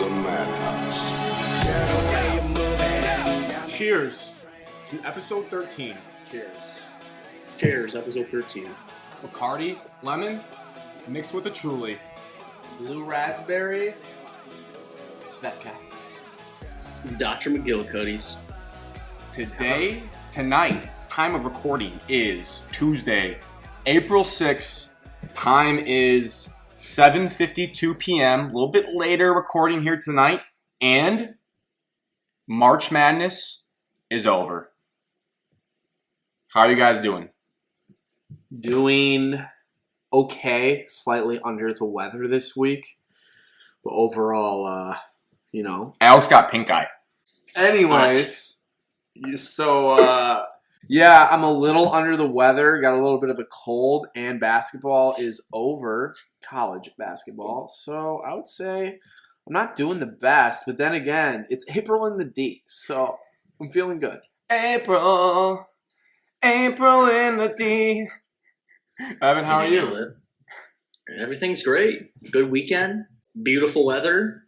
the madhouse. Cheers to episode 13. Cheers. Cheers, episode 13. Bacardi, lemon, mixed with a Truly. Blue raspberry, Svedka. Dr. McGillicuddy's. Tonight, time of recording is Tuesday, April 6th. Time is 7:52 p.m. A little bit later recording here tonight. And March Madness is over. How are you guys doing? Doing okay, slightly under the weather this week, but overall, Alex got pink eye. Anyways, yeah, I'm a little under the weather, got a little bit of a cold, and basketball is over, college basketball, so I would say I'm not doing the best, but then again, it's April in the D, so I'm feeling good. April in the D. Evan, how are you? Everything's great. Good weekend. Beautiful weather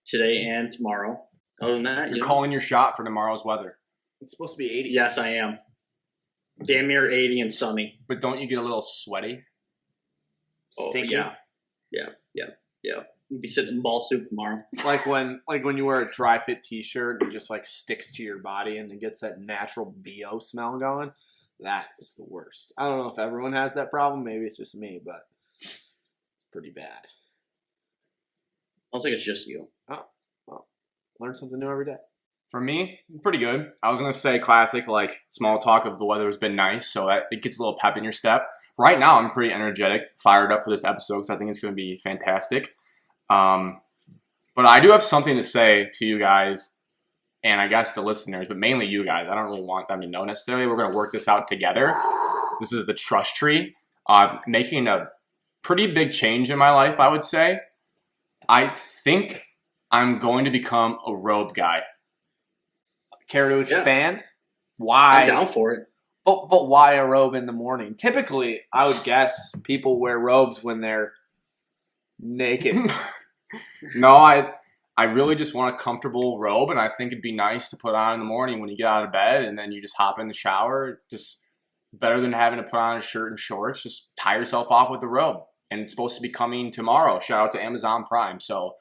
today and tomorrow. Other than that, You're calling your shot for tomorrow's weather. It's supposed to be 80. Yes, I am. Damn near 80 and sunny. But don't you get a little sweaty? Sticky. Oh, yeah. We'll be sitting in ball soup tomorrow. Like when you wear a dry fit t-shirt and it just like sticks to your body and it gets that natural BO smell going. That is the worst. I don't know if everyone has that problem. Maybe it's just me, but it's pretty bad. I don't think it's just you. Oh, well, learn something new every day. For me, pretty good. I was going to say classic, like small talk of the weather has been nice, so that it gets a little pep in your step. Right now, I'm pretty energetic, fired up for this episode, because I think it's going to be fantastic. But I do have something to say to you guys, and I guess the listeners, but mainly you guys. I don't really want them to know necessarily. We're going to work this out together. This is the trust tree. Making a pretty big change in my life, I would say. I think I'm going to become a robe guy. Care to expand? Yeah. Why? I'm down for it. But why a robe in the morning? Typically, I would guess people wear robes when they're naked. No, I really just want a comfortable robe, and I think it'd be nice to put on in the morning when you get out of bed, and then you just hop in the shower. Just better than having to put on a shirt and shorts. Just tie yourself off with the robe. And it's supposed to be coming tomorrow. Shout out to Amazon Prime. So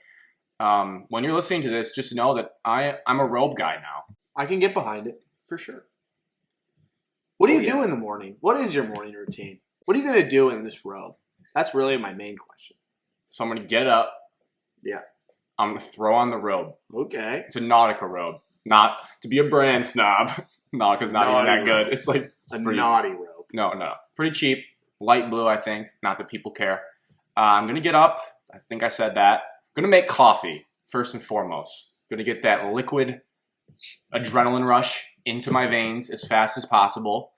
when you're listening to this, just know that I'm a robe guy now. I can get behind it, for sure. What do you do in the morning? What is your morning routine? What are you going to do in this robe? That's really my main question. So I'm going to get up. Yeah. I'm going to throw on the robe. Okay. It's a Nautica robe. Not to be a brand snob. No, because not even that good. It's like it's a naughty robe. No. Pretty cheap. Light blue, I think. Not that people care. I'm going to get up. I think I said that. I'm going to make coffee, first and foremost. Going to get that liquid adrenaline rush into my veins as fast as possible.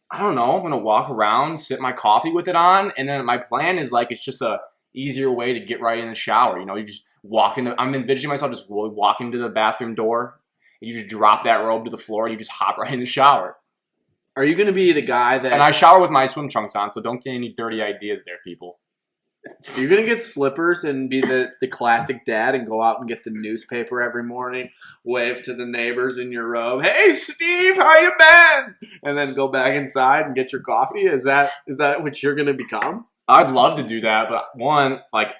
I don't know. I'm going to walk around, sip my coffee with it on, and then my plan is like it's just a easier way to get right in the shower. You know, you just walk in. I'm envisioning myself just walking to the bathroom door. You just drop that robe to the floor, and you just hop right in the shower. Are you going to be the guy that... And I shower with my swim trunks on, so don't get any dirty ideas there, people. You're going to get slippers and be the classic dad and go out and get the newspaper every morning, wave to the neighbors in your robe, "Hey, Steve, how you been?" And then go back inside and get your coffee? Is that what you're going to become? I'd love to do that, but one, like,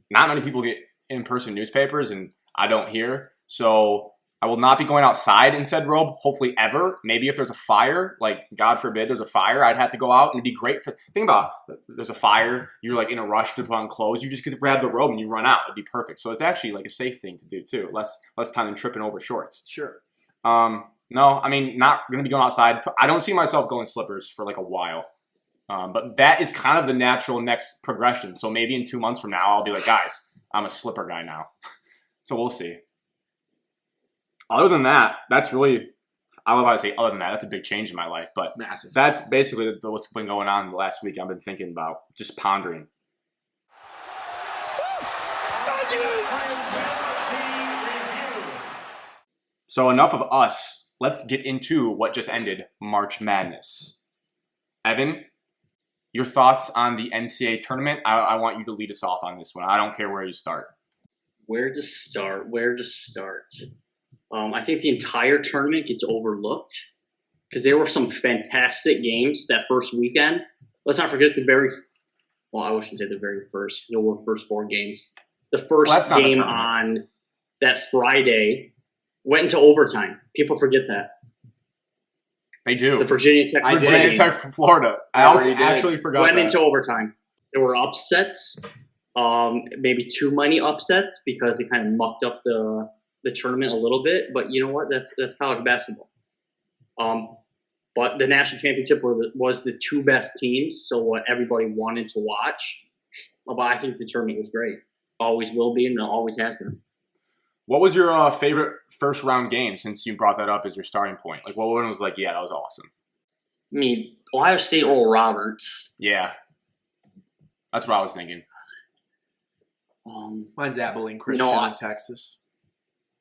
not many people get in-person newspapers, and I don't hear, so... I will not be going outside in said robe, hopefully ever. Maybe if there's a fire, like God forbid there's a fire, I'd have to go out and it'd be great for, think about it, there's a fire, you're like in a rush to put on clothes, you just get to grab the robe and you run out. It'd be perfect. So it's actually like a safe thing to do too. Less time than tripping over shorts. Sure. No, I mean, not going to be going outside. I don't see myself going slippers for like a while. But that is kind of the natural next progression. So maybe in 2 months from now, I'll be like, guys, I'm a slipper guy now. So we'll see. Other than that, that's really, I would say other than that, that's a big change in my life. But massive. That's basically what's been going on the last week. I've been thinking about, just pondering. So enough of us. Let's get into what just ended, March Madness. Evan, your thoughts on the NCAA tournament? I want you to lead us off on this one. I don't care where you start. Where to start? I think the entire tournament gets overlooked because there were some fantastic games that first weekend. Let's not forget I shouldn't say the very first. There were first 4 games. The first game on that Friday went into overtime. People forget that. They do. The Virginia Tech from Florida. I actually forgot went into overtime. There were upsets. Maybe too many upsets because it kind of mucked up the tournament a little bit. But you know what? That's college basketball. But the national championship was the 2 best teams, so what everybody wanted to watch. But I think the tournament was great. Always will be, and always has been. What was your favorite first round game, since you brought that up as your starting point? Like, what one was like, yeah, that was awesome? I mean, Ohio State, Oral Roberts. Yeah. That's what I was thinking. Mine's Abilene Christian in Texas.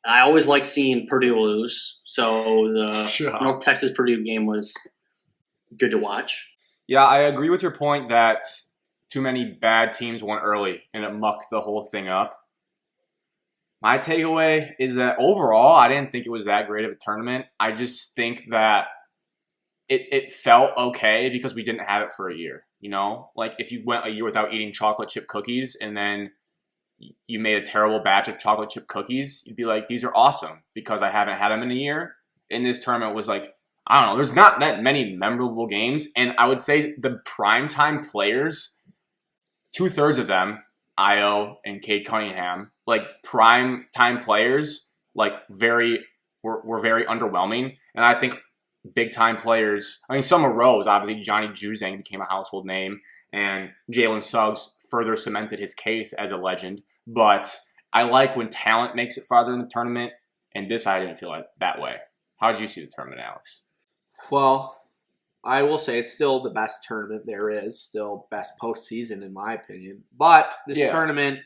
I always like seeing Purdue lose, so the North Texas Purdue game was good to watch. Yeah, I agree with your point that too many bad teams won early and it mucked the whole thing up. My takeaway is that overall, I didn't think it was that great of a tournament. I just think that it felt okay because we didn't have it for a year. You know, like if you went a year without eating chocolate chip cookies and then you made a terrible batch of chocolate chip cookies, you'd be like, these are awesome because I haven't had them in a year. And this tournament was like, I don't know, there's not that many memorable games. And I would say the primetime players, 2/3 of them, Io and Cade Cunningham, like primetime players, like were very underwhelming. And I think big time players, I mean, some arose. Obviously, Johnny Juzang became a household name, and Jalen Suggs further cemented his case as a legend. But I like when talent makes it farther in the tournament, and this I didn't feel like that way. How did you see the tournament, Alex? Well, I will say it's still the best tournament there is, still best postseason in my opinion. But this tournament,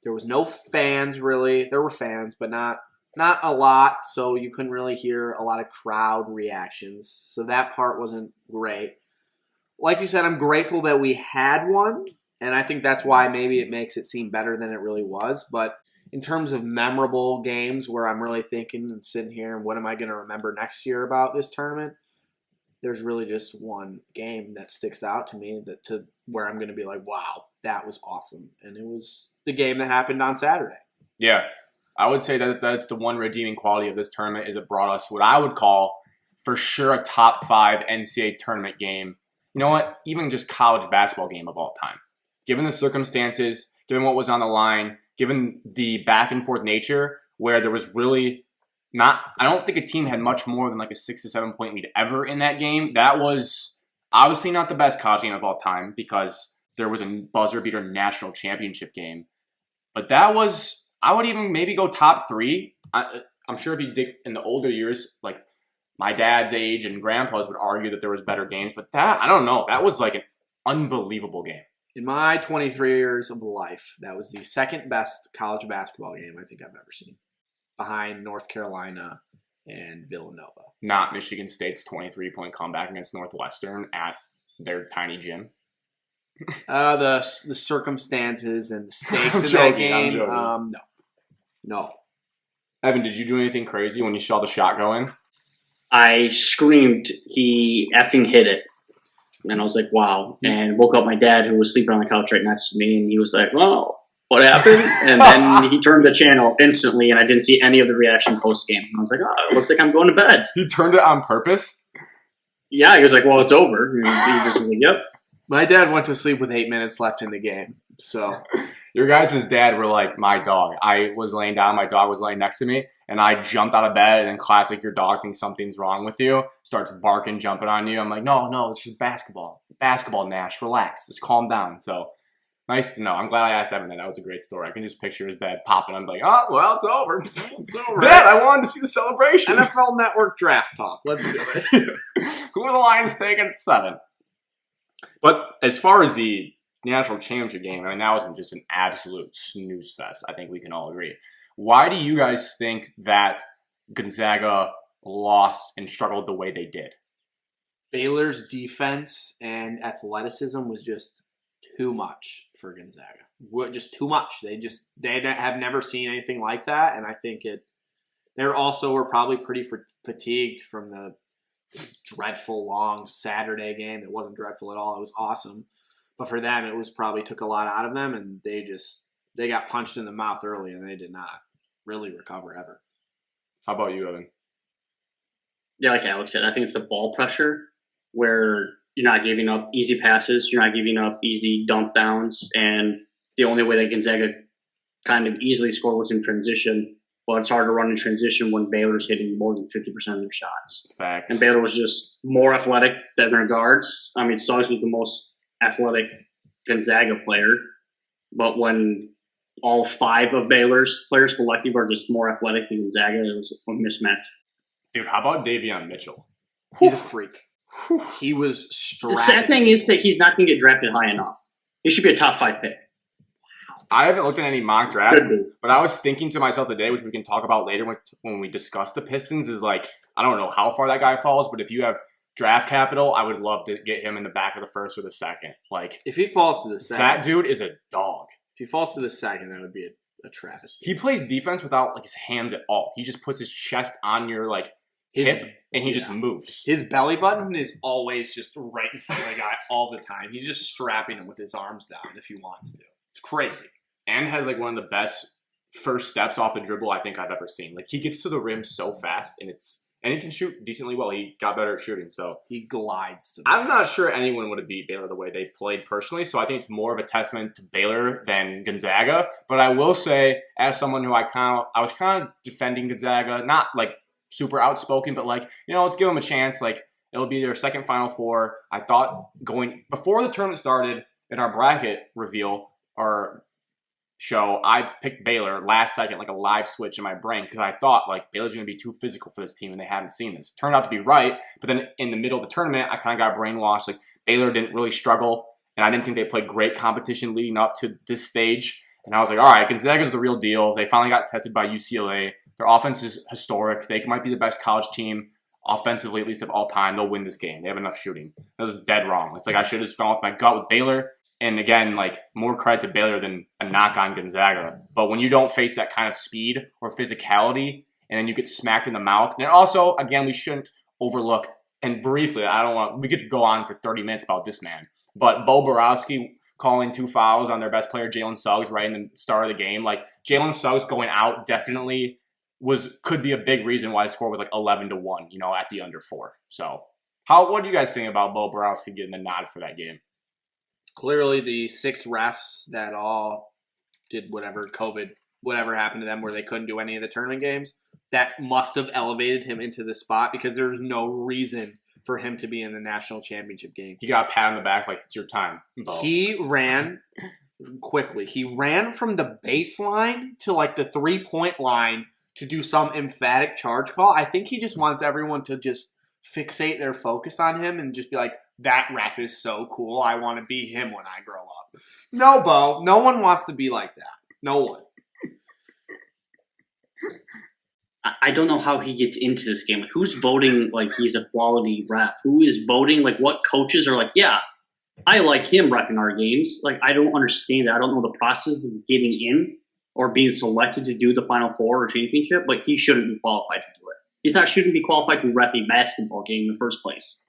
there was no fans really. There were fans, but not a lot, so you couldn't really hear a lot of crowd reactions. So that part wasn't great. Like you said, I'm grateful that we had one, and I think that's why maybe it makes it seem better than it really was. But in terms of memorable games where I'm really thinking and sitting here, and what am I going to remember next year about this tournament, there's really just one game that sticks out to me to where I'm going to be like, wow, that was awesome. And it was the game that happened on Saturday. Yeah, I would say that that's the one redeeming quality of this tournament is it brought us what I would call for sure a top 5 NCAA tournament game. You know what? Even just college basketball game of all time. Given the circumstances, given what was on the line, given the back and forth nature where there was really I don't think a team had much more than like a 6 to 7 point lead ever in that game. That was obviously not the best college game of all time because there was a buzzer beater national championship game. But that was, I would even maybe go top 3. I'm sure if you dig in the older years, like my dad's age and grandpa's would argue that there was better games. But that, I don't know, that was like an unbelievable game. In my 23 years of life, that was the second best college basketball game I think I've ever seen, behind North Carolina and Villanova. Not Michigan State's 23-point comeback against Northwestern at their tiny gym. The circumstances and the stakes in that game. No. Evan, did you do anything crazy when you saw the shot go in? I screamed, he effing hit it. And I was like, wow. And woke up my dad, who was sleeping on the couch right next to me, and he was like, well, what happened? And then he turned the channel instantly, and I didn't see any of the reaction post-game. And I was like, oh, it looks like I'm going to bed. He turned it on purpose? Yeah, he was like, well, it's over. And he just was like, yep. My dad went to sleep with 8 minutes left in the game. So your guys' dad were like my dog. I was laying down, my dog was laying next to me, and I jumped out of bed, and then classic, your dog thinks something's wrong with you, starts barking, jumping on you. I'm like, no, it's just basketball. Basketball, Nash, relax. Just calm down. So nice to know. I'm glad I asked Evan that. That was a great story. I can just picture his bed popping. I'm like, oh, well, it's over. It's over. Dad, I wanted to see the celebration. NFL Network draft talk. Let's do it. Who are the Lions taking at 7? But as far as the national championship game, I mean, that was just an absolute snooze fest. I think we can all agree. Why do you guys think that Gonzaga lost and struggled the way they did? Baylor's defense and athleticism was just too much for Gonzaga. Just too much. They have never seen anything like that, and I think they were probably pretty fatigued from the dreadful long Saturday game. That wasn't dreadful at all. It was awesome, but for them, it was probably took a lot out of them, and they got punched in the mouth early, and they did not really recover ever. How about you, Evan? Yeah, like Alex said, I think it's the ball pressure where you're not giving up easy passes, you're not giving up easy dump downs, and the only way that Gonzaga kind of easily scored was in transition. Well, it's hard to run in transition when Baylor's hitting more than 50% of their shots. Facts. And Baylor was just more athletic than their guards. I mean, Suggs was the most athletic Gonzaga player, but when all 5 of Baylor's players collective are just more athletic than Gonzaga, it was a mismatch. Dude, how about Davion Mitchell? He's a freak. He was strapped. The sad thing is that he's not going to get drafted high enough. He should be a top 5 pick. I haven't looked at any mock drafts, but I was thinking to myself today, which we can talk about later when we discuss the Pistons, is like, I don't know how far that guy falls, but if you have draft capital, I would love to get him in the back of the first or the second. Like, if he falls to the second, that dude is a dog. If he falls to the second, that would be a travesty. He plays defense without like his hands at all. He just puts his chest on your like hip and he just moves. His belly button is always just right in front of the guy all the time. He's just strapping him with his arms down if he wants to. It's crazy. And has like one of the best first steps off the dribble I think I've ever seen. Like he gets to the rim so fast and he can shoot decently well. He got better at shooting, so he glides to I'm not sure anyone would have beat Baylor the way they played personally, so I think it's more of a testament to Baylor than Gonzaga. But I will say, as someone who I was kind of defending Gonzaga, not like super outspoken, but like, let's give them a chance. Like it'll be their second Final Four. I thought before the tournament started in our bracket reveal or show, I picked Baylor last second, like a live switch in my brain, because I thought like Baylor's going to be too physical for this team and they hadn't seen this. Turned out to be right, but then in the middle of the tournament, I kind of got brainwashed. Like Baylor didn't really struggle, and I didn't think they played great competition leading up to this stage. And I was like, all right, Gonzaga's the real deal. They finally got tested by UCLA. Their offense is historic. They might be the best college team offensively, at least of all time. They'll win this game. They have enough shooting. That was dead wrong. It's like I should have just gone with my gut with Baylor. And again, like more credit to Baylor than a knock on Gonzaga. But when you don't face that kind of speed or physicality, and then you get smacked in the mouth, and also, again, we shouldn't overlook. And briefly, we could go on for 30 minutes about this man. But Bo Borowski calling 2 fouls on their best player, Jalen Suggs, right in the start of the game. Like Jalen Suggs going out definitely could be a big reason why the score was like 11-1, at the under 4. So, what do you guys think about Bo Borowski getting the nod for that game? Clearly, the 6 refs that all did whatever happened to them where they couldn't do any of the tournament games, that must have elevated him into the spot because there's no reason for him to be in the national championship game. He got a pat on the back like, it's your time, Bo. He ran quickly. He ran from the baseline to like the 3-point line to do some emphatic charge call. I think he just wants everyone to just fixate their focus on him and just be like, that ref is so cool. I want to be him when I grow up. No, Bo. No one wants to be like that. No one. I don't know how he gets into this game. Like, who's voting like he's a quality ref? Who is voting? Like, what coaches are like, yeah, I like him reffing our games. Like, I don't understand that. I don't know the process of getting in or being selected to do the Final Four or championship. Like, he shouldn't be qualified to do it. Shouldn't be qualified to ref a basketball game in the first place.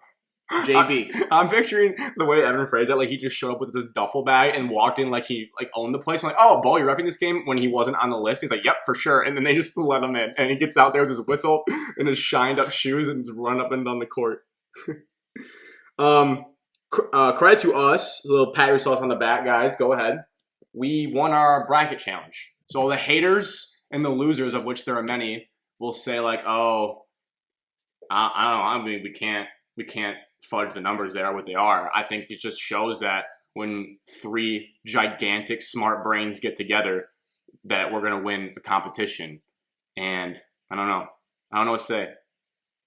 JV. I'm picturing the way Evan phrased it, like he just showed up with his duffel bag and walked in like he owned the place. I'm like, oh, Bo, you're reffing this game when he wasn't on the list. He's like, yep, for sure. And then they just let him in. And he gets out there with his whistle and his shined up shoes and just run up and down the court. Credit to us. A little pat yourselves on the back, guys. Go ahead. We won our bracket challenge. So the haters and the losers, of which there are many, will say like, oh, I don't know. I mean, we can't fudge the numbers. They are what they are. I think it just shows that when 3 gigantic smart brains get together, that we're going to win a competition. And I don't know what to say.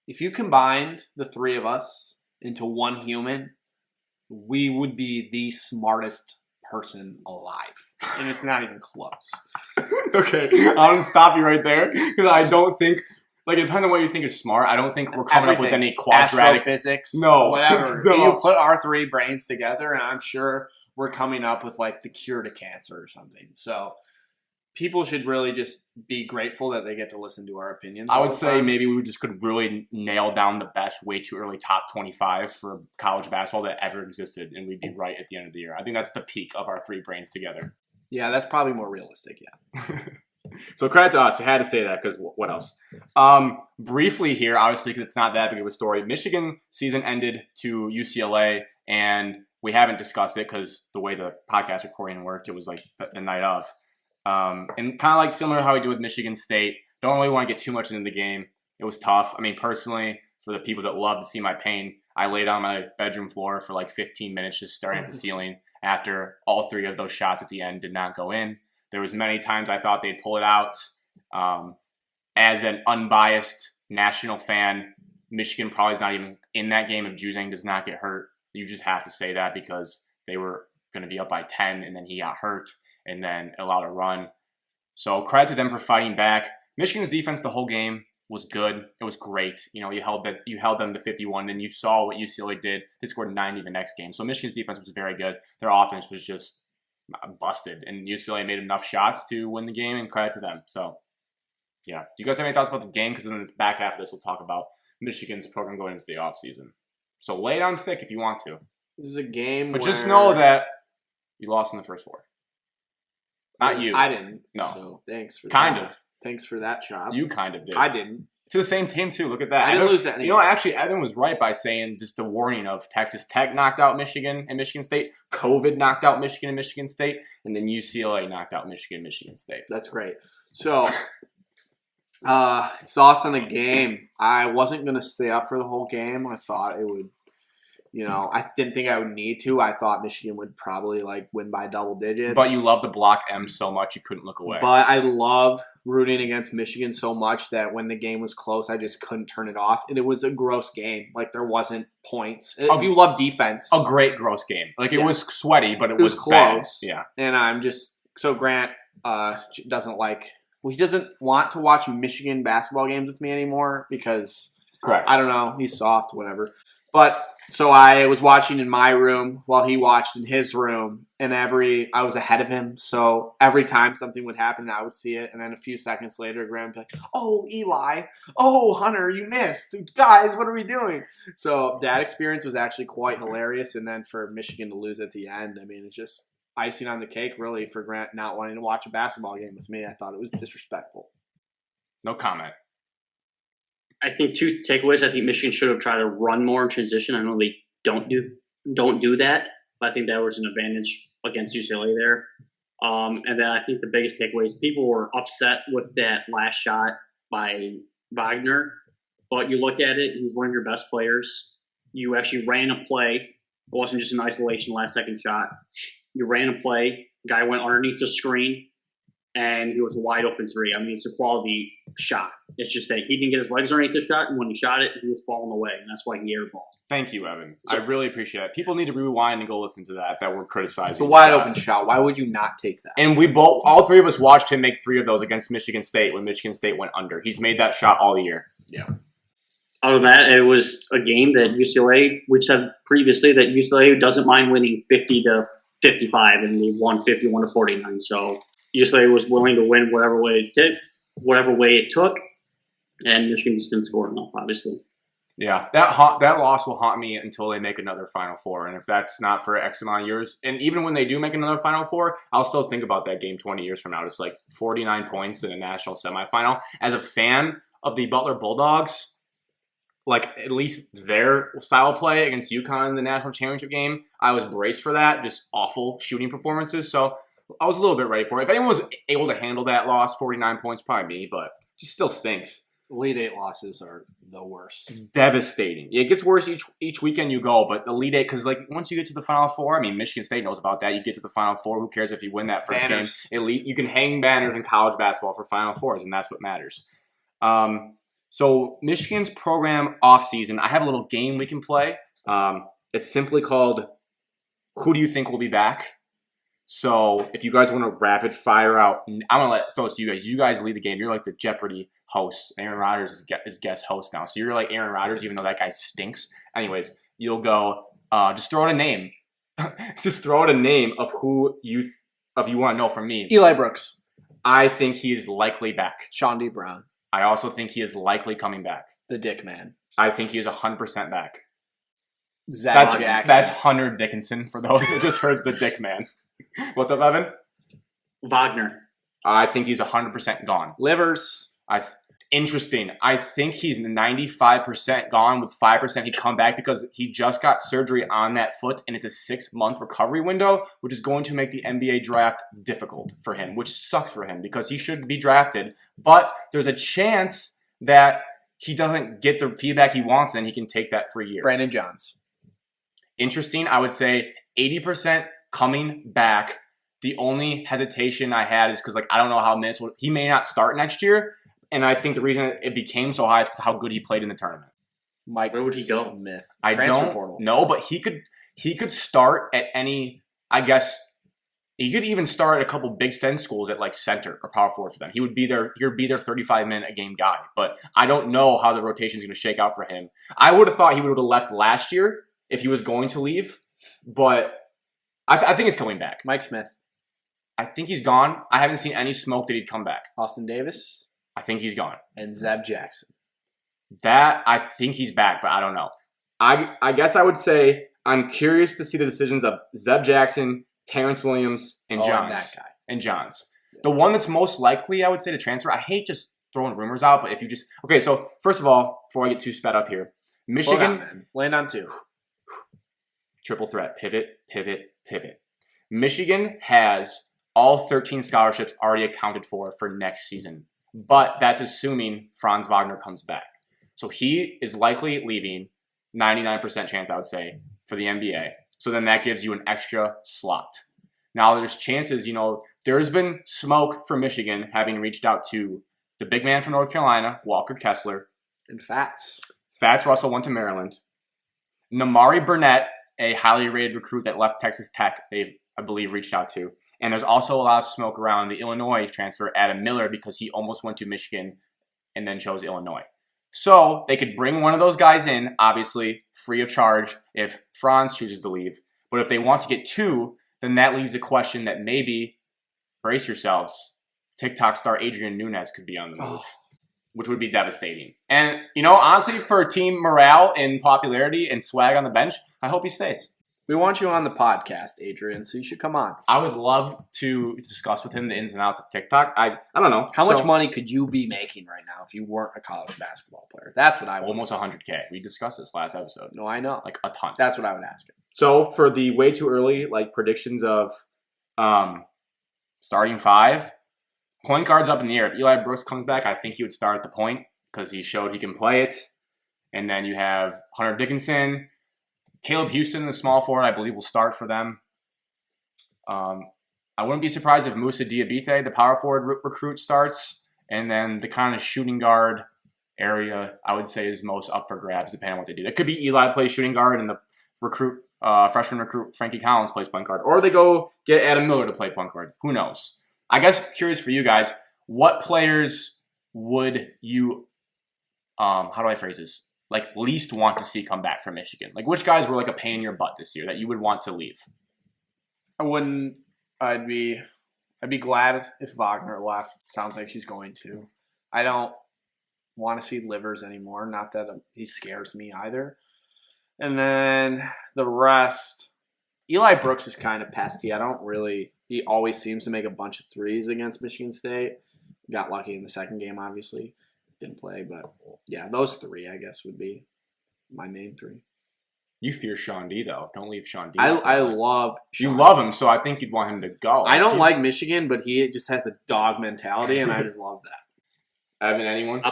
If you combined the 3 of us into one human, we would be the smartest person alive. And it's not even close. Okay, I'm going to stop you right there because I don't think... Like, it depends on what you think is smart. I don't think we're coming up with any quadratic... Astrophysics. No. Whatever. No. You put our 3 brains together, and I'm sure we're coming up with like the cure to cancer or something. So people should really just be grateful that they get to listen to our opinions. I would say maybe we just could really nail down the best way too early top 25 for college basketball that ever existed, and we'd be right at the end of the year. I think that's the peak of our three brains together. Yeah, that's probably more realistic, yeah. So credit to us. I had to say that because what else? Briefly here, obviously, because it's not that big of a story. Michigan season ended to UCLA, and we haven't discussed it because the way the podcast recording worked, it was like the night of. And kind of like similar to how we do with Michigan State. Don't really want to get too much into the game. It was tough. I mean, personally, for the people that love to see my pain, I laid on my bedroom floor for like 15 minutes just staring at the ceiling after all three of those shots at the end did not go in. There was many times I thought they'd pull it out. As an unbiased national fan, Michigan probably is not even in that game if Juzang does not get hurt. You just have to say that because they were going to be up by 10 and then he got hurt and then allowed a run. So credit to them for fighting back. Michigan's defense the whole game was good. It was great. You know, you held them to 51, and you saw what UCLA did. They scored 90 the next game. So Michigan's defense was very good. Their offense was just busted, and UCLA made enough shots to win the game, and credit to them. So, yeah. Do you guys have any thoughts about the game? Because then it's back after this, we'll talk about Michigan's program going into the offseason. So lay it on thick if you want to. This is a game But just know that you lost in the first four. Not you. I didn't. No. So thanks for kind that. of. Thanks for that, Chop. You kind of did. I didn't. To the same team, too. Look at that. I didn't lose that anymore. You know, actually, Evan was right by saying just the warning of Texas Tech knocked out Michigan and Michigan State. COVID knocked out Michigan and Michigan State. And then UCLA knocked out Michigan and Michigan State. That's great. So, thoughts on the game. I wasn't going to stay up for the whole game. I thought it would, I didn't think I would need to. I thought Michigan would probably win by double digits. But you love the block M so much you couldn't look away. But I love rooting against Michigan so much that when the game was close, I just couldn't turn it off. And it was a gross game. There wasn't points. If you love defense. A great gross game. It was sweaty, but it was close. Bad. Yeah. And I'm just – so Grant doesn't he doesn't want to watch Michigan basketball games with me anymore because – Correct. I don't know. He's soft, whatever. But so I was watching in my room while he watched in his room, and I was ahead of him. So every time something would happen, I would see it. And then a few seconds later, Graham would be like, "Oh, Eli. Oh, Hunter, you missed. Guys, what are we doing?" So that experience was actually quite hilarious. And then for Michigan to lose at the end, I mean, it's just icing on the cake, really, for Grant not wanting to watch a basketball game with me. I thought it was disrespectful. No comment. I think two takeaways. I think Michigan should have tried to run more in transition. I know they don't do that, but I think that was an advantage against UCLA there. And then I think the biggest takeaway is people were upset with that last shot by Wagner. But you look at it, he's one of your best players. You actually ran a play. It wasn't just an isolation last second shot. You ran a play. Guy went underneath the screen, and he was a wide open three. I mean, it's a quality shot. It's just that he didn't get his legs underneath the shot, and when he shot it, he was falling away, and that's why he airballed. Thank you, Evan. I really appreciate it. People need to rewind and go listen to that we're criticizing. It's a wide open shot. Why would you not take that? And all three of us watched him make three of those against Michigan State when Michigan State went under. He's made that shot all year. Yeah. Other than that, it was a game that UCLA, we said previously that UCLA doesn't mind winning 50-55, and they won 51-49. So UCLA was willing to win whatever way it took, and Michigan just didn't score enough, obviously. Yeah, that loss will haunt me until they make another Final Four, and if that's not for X amount of years, and even when they do make another Final Four, I'll still think about that game 20 years from now. Just 49 points in a national semifinal. As a fan of the Butler Bulldogs, at least their style of play against UConn in the national championship game, I was braced for that. Just awful shooting performances, so I was a little bit ready for it. If anyone was able to handle that loss, 49 points, probably me, but it just still stinks. Elite Eight losses are the worst. Devastating. It gets worse each weekend you go, but Elite Eight, because once you get to the Final Four, I mean, Michigan State knows about that. You get to the Final Four, who cares if you win that first Banners. game? Elite, you can hang banners in college basketball for Final Fours, and that's what matters. So Michigan's program offseason, I have a little game we can play. It's simply called Who Do You Think Will Be Back? So if you guys want to rapid fire out, I'm going to throw it to you guys. You guys lead the game. You're like the Jeopardy host. Aaron Rodgers is guest host now. So you're like Aaron Rodgers, even though that guy stinks. Anyways, you'll go, just throw out a name. just throw out a name of who you want to know from me. Eli Brooks. I think he is likely back. Sean D. Brown. I also think he is likely coming back. The Dick Man. I think he is 100% back. Zach Jackson. That's Hunter Dickinson for those that just heard the Dick Man. What's up, Evan? Wagner. I think he's 100% gone. Livers. Interesting. I think he's 95% gone with 5% he'd come back because he just got surgery on that foot and it's a 6-month recovery window, which is going to make the NBA draft difficult for him, which sucks for him because he should be drafted. But there's a chance that he doesn't get the feedback he wants and he can take that free year. Brandon Johns. Interesting. I would say 80% coming back. The only hesitation I had is because I don't know how minutes he may not start next year. And I think the reason it became so high is because how good he played in the tournament. Mike, where would he go? Smith. I don't know, but he could start at any. I guess he could even start at a couple Big Ten schools at center or power forward for them. He would be their 35-minute a game guy. But I don't know how the rotation is going to shake out for him. I would have thought he would have left last year if he was going to leave, but I think he's coming back. Mike Smith. I think he's gone. I haven't seen any smoke that he'd come back. Austin Davis. I think he's gone. And Zeb Jackson. That, I think he's back, but I don't know. I guess I would say I'm curious to see the decisions of Zeb Jackson, Terrence Williams, and Johns. And that guy. And Johns. The one that's most likely, I would say, to transfer, I hate just throwing rumors out, but if you just... Okay, so first of all, before I get too sped up here, Michigan... man. Land on 2. Triple threat. Pivot, pivot, pivot. Michigan has all 13 scholarships already accounted for next season. But that's assuming Franz Wagner comes back. So he is likely leaving, 99% chance, I would say, for the NBA. So then that gives you an extra slot. Now there's chances, there's been smoke for Michigan having reached out to the big man from North Carolina, Walker Kessler. And Fats. Fats Russell went to Maryland. Namari Burnett, a highly rated recruit that left Texas Tech, they've, I believe, reached out to. And there's also a lot of smoke around the Illinois transfer, Adam Miller, because he almost went to Michigan and then chose Illinois. So they could bring one of those guys in, obviously, free of charge if Franz chooses to leave. But if they want to get 2, then that leaves a question that maybe, brace yourselves, TikTok star Adrian Nunez could be on the move, which would be devastating. And, honestly, for team morale and popularity and swag on the bench, I hope he stays. We want you on the podcast, Adrian, so you should come on. I would love to discuss with him the ins and outs of TikTok. I don't know. How much money could you be making right now if you weren't a college basketball player? That's what I would. Almost 100K. We discussed this last episode. No, I know. A ton. That's what I would ask him. So for the way too early, predictions of starting 5, point guard's up in the air. If Eli Brooks comes back, I think he would start at the point because he showed he can play it. And then you have Hunter Dickinson. Caleb Houston, the small forward, I believe will start for them. I wouldn't be surprised if Musa Diabate, the power forward recruit, starts. And then the kind of shooting guard area, I would say, is most up for grabs, depending on what they do. It could be Eli plays shooting guard and the freshman recruit Frankie Collins plays point guard. Or they go get Adam Miller to play point guard. Who knows? I guess curious for you guys, what players would you, how do I phrase this? Least want to see come back from Michigan? Which guys were a pain in your butt this year that you would want to leave? I'd be glad if Wagner left. Sounds like he's going to. I don't want to see Livers anymore. Not that he scares me either. And then the rest, Eli Brooks is kind of pesty. He always seems to make a bunch of threes against Michigan State. Got lucky in the second game, obviously. Didn't play, but yeah, those 3, I guess, would be my main 3. You fear Sean D, though. Don't leave Sean D. I love Sean. You love him, so I think you'd want him to go. I don't like Michigan, but he just has a dog mentality, and I just love that. Evan, anyone?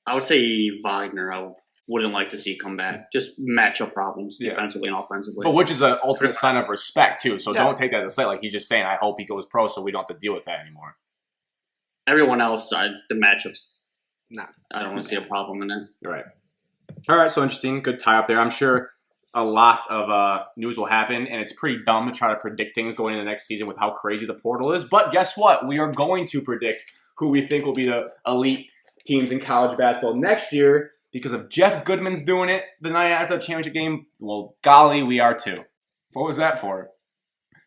I would say Wagner. I wouldn't like to see come back. Just matchup problems defensively and offensively. But which is an ultimate sign of respect, too. So don't take that as a slight. He's just saying, I hope he goes pro so we don't have to deal with that anymore. Everyone else, the matchups, no, I don't want to see a problem in it. You're right. All right, so interesting. Good tie up there. I'm sure a lot of news will happen, and it's pretty dumb to try to predict things going into the next season with how crazy the portal is. But guess what? We are going to predict who we think will be the elite teams in college basketball next year because if Jeff Goodman's doing it the night after the championship game, well, golly, we are too. What was that for?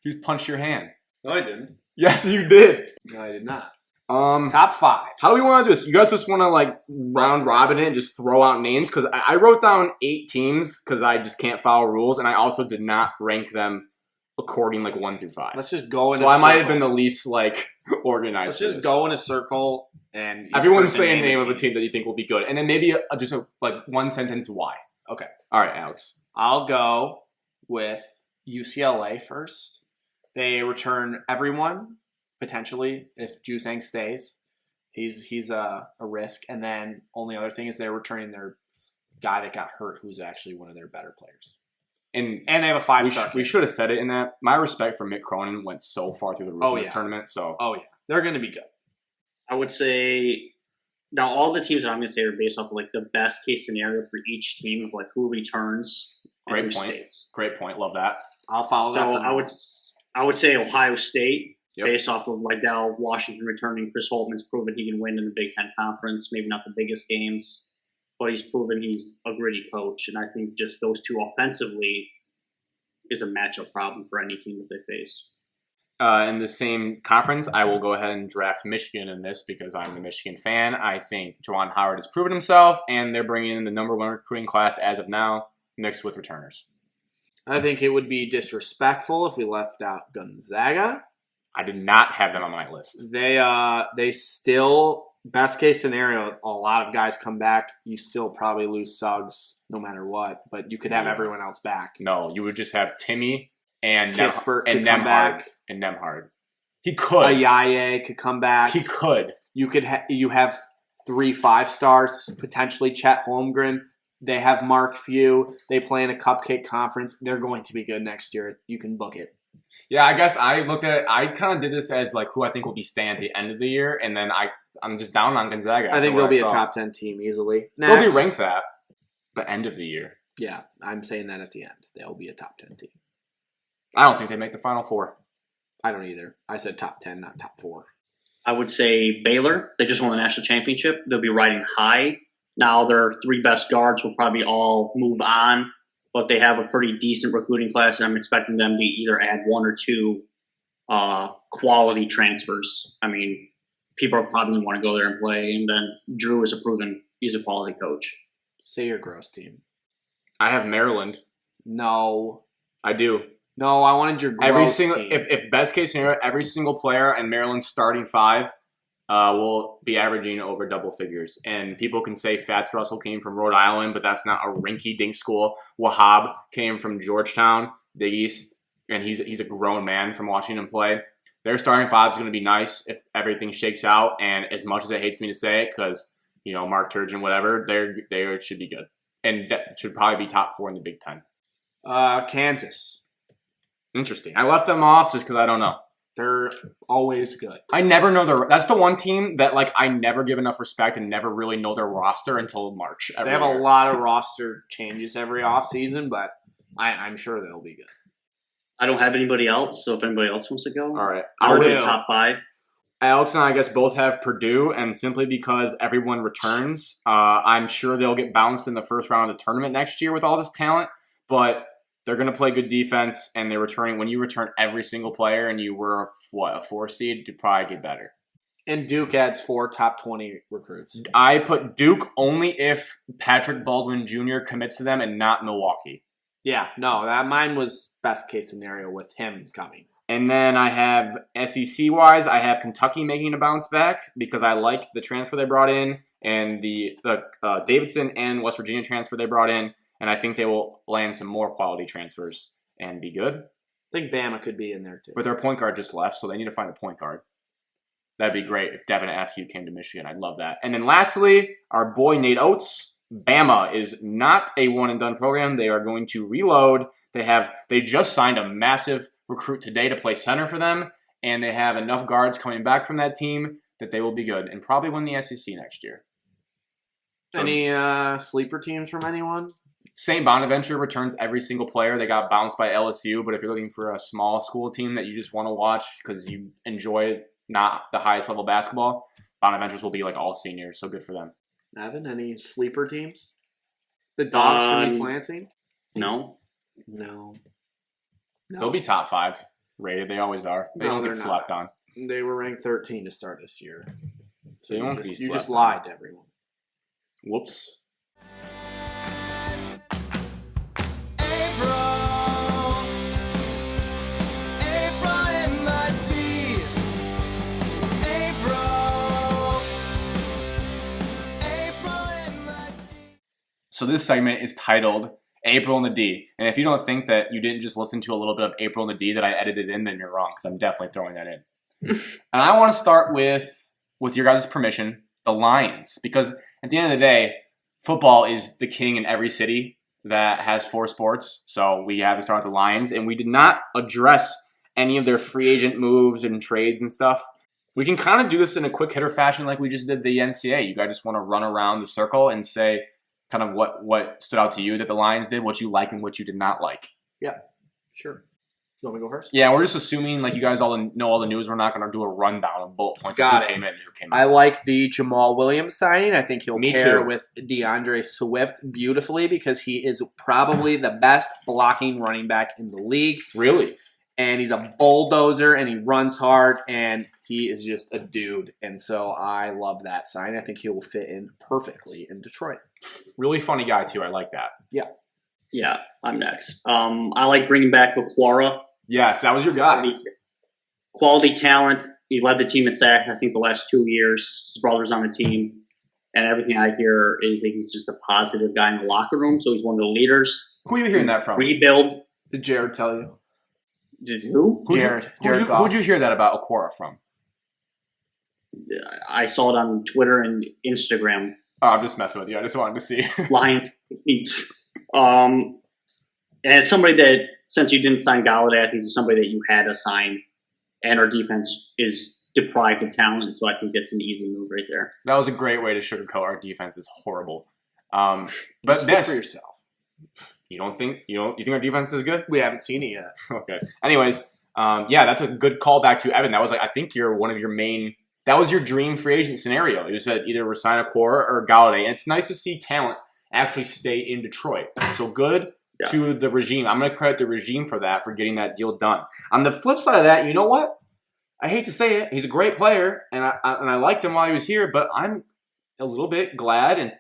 You just punched your hand. No, I didn't. Yes, you did. No, I did not. Top five. How do we want to do this? You guys just want to like round robin it and just throw out names? Because I wrote down 8 teams because I just can't follow rules, and I also did not rank them according like 1 through 5. Let's just go in so a I might circle. have been the least like organized. Let's just go in a circle and everyone say a name of a team that you think will be good, and then maybe just like 1 sentence why. Okay. All right, Alex. I'll go with UCLA first. They return everyone potentially if Juzang stays. He's a risk, and then only other thing is they're returning their guy that got hurt, who's actually one of their better players. And they have a 5-star. We should have said it in that. My respect for Mick Cronin went so far through the roof in this tournament. So they're going to be good. I would say now all the teams that I'm going to say are based off of like the best case scenario for each team of like who returns. Great and who point. Stays. Great point. Love that. I'll follow that. So I would say Ohio State. Yep. Based off of Liddell, Washington returning. Chris Holtman's proven he can win in the Big Ten Conference. Maybe not the biggest games, but he's proven he's a gritty coach. And I think just those two offensively is a matchup problem for any team that they face. In the same conference, I will go ahead and draft Michigan in this because I'm the Michigan fan. I think Juwan Howard has proven himself, and they're bringing in the number 1 recruiting class as of now, mixed with returners. I think it would be disrespectful if we left out Gonzaga. I did not have them on my list. They still, best case scenario, a lot of guys come back. You still probably lose Suggs no matter what, but you could have everyone else back. No, you would just have Timmy and Kispert and could come back. And Nemhard. He could. Ayaye could come back. He could. You could. You have 3 5-stars, potentially Chet Holmgren. They have Mark Few. They play in a cupcake conference. They're going to be good next year. You can book it. Yeah, I guess I looked at it. I kind of did this as like who I think will be staying at the end of the year, and then I'm just down on Gonzaga. I think they'll be a top 10 team easily. They'll be ranked that, but end of the year. Yeah, I'm saying that at the end. They'll be a top 10 team. I don't think they make the Final Four. I don't either. I said top 10, not top 4. I would say Baylor. They just won the national championship. They'll be riding high. Now their 3 best guards will probably all move on, but they have a pretty decent recruiting class, and I'm expecting them to either add 1 or 2 quality transfers. I mean, people are probably going to want to go there and play, and then Drew is he's a quality coach. Say your gross team. I have Maryland. No. I do. No, I wanted your gross team. If best case scenario, every single player in Maryland's starting 5 will be averaging over double figures. And people can say Fats Russell came from Rhode Island, but that's not a rinky-dink school. Wahab came from Georgetown, Big East, and he's a grown man from watching him play. Their starting 5 is going to be nice if everything shakes out. And as much as it hates me to say it, because Mark Turgeon, whatever, they should be good, and that should probably be top 4 in the Big Ten. Kansas. Interesting. I left them off just because I don't know. They're always good. I never know that's the one team that I never give enough respect and never really know their roster until March. They have a lot of roster changes every offseason, but I'm sure they'll be good. I don't have anybody else, so if anybody else wants to go, all right. I'll do top 5. Alex and I guess both have Purdue, and simply because everyone returns, I'm sure they'll get bounced in the first round of the tournament next year with all this talent, but they're going to play good defense, and they're returning. When you return every single player and you were, a 4 seed, you probably get better. And Duke adds 4 top 20 recruits. I put Duke only if Patrick Baldwin Jr. commits to them and not Milwaukee. Yeah, no, mine was best case scenario with him coming. And then I have SEC-wise, I have Kentucky making a bounce back because I like the transfer they brought in and the Davidson and West Virginia transfer they brought in. And I think they will land some more quality transfers and be good. I think Bama could be in there too. But their point guard just left, so they need to find a point guard. That'd be great if Devin Askew came to Michigan. I'd love that. And then lastly, our boy Nate Oates. Bama is not a one-and-done program. They are going to reload. They just signed a massive recruit today to play center for them, and they have enough guards coming back from that team that they will be good and probably win the SEC next year. So, any sleeper teams from anyone? St. Bonaventure returns every single player. They got bounced by LSU, but if you're looking for a small school team that you just want to watch because you enjoy not the highest level basketball, Bonaventures will be all seniors, so good for them. Evan, any sleeper teams? The Dogs from East Lansing? No. No. No. They'll be top 5 rated. They always are. They No, don't they're get not. slept on. They were ranked 13 to start this year. So They you won't be just slept on. lied to everyone. Whoops. So this segment is titled April in the D. And if you don't think that you didn't just listen to a little bit of April in the D that I edited in, then you're wrong, because I'm definitely throwing that in. And I want to start with your guys' permission, the Lions. Because at the end of the day, football is the king in every city that has 4 sports. So we have to start with the Lions. And we did not address any of their free agent moves and trades and stuff. We can kind of do this in a quick hitter fashion like we just did the NCAA. You guys just want to run around the circle and say kind of what stood out to you that the Lions did, what you like and what you did not like. Yeah, sure. You want me to go first? Yeah, we're just assuming like you guys all know all the news. We're not going to do a rundown of bullet points of Got who it. came in and who came I out. like the Jamal Williams signing. I think he'll Me pair too. with DeAndre Swift beautifully because he is probably the best blocking running back in the league. Really? And he's a bulldozer, and he runs hard, and he is just a dude. And so I love that sign. I think he will fit in perfectly in Detroit. Really funny guy too. I like that. Yeah, I'm next. I like bringing back Okwara. Yes, that was your guy. Quality talent. He led the team in sack, I think, the last 2 years. His brother's on the team. And everything I hear is that he's just a positive guy in the locker room. So he's one of the leaders. Who are you hearing that from? Rebuild. Did Jared tell you? Did who? Jared Goff. Who'd you hear that about Okwara from? I saw it on Twitter and Instagram. Oh, I'm just messing with you. I just wanted to see. Lions needs. And it's somebody that, since you didn't sign Galladay, I think it's somebody that you had to sign. And our defense is deprived of talent, so I think that's an easy move right there. That was a great way to sugarcoat our defense is horrible. But Speak that's for yourself. you think our defense is good? We haven't seen it yet. Okay. Anyways, yeah, that's a good callback to Evan. That was like I think you're one of your main. That was your dream free agent scenario. You said either resign a core or Galladay, and it's nice to see talent actually stay in Detroit. So good to the regime. I'm going to credit the regime for that, for getting that deal done. On the flip side of that, you know what? I hate to say it. He's a great player, and I liked him while he was here, but I'm a little bit glad, and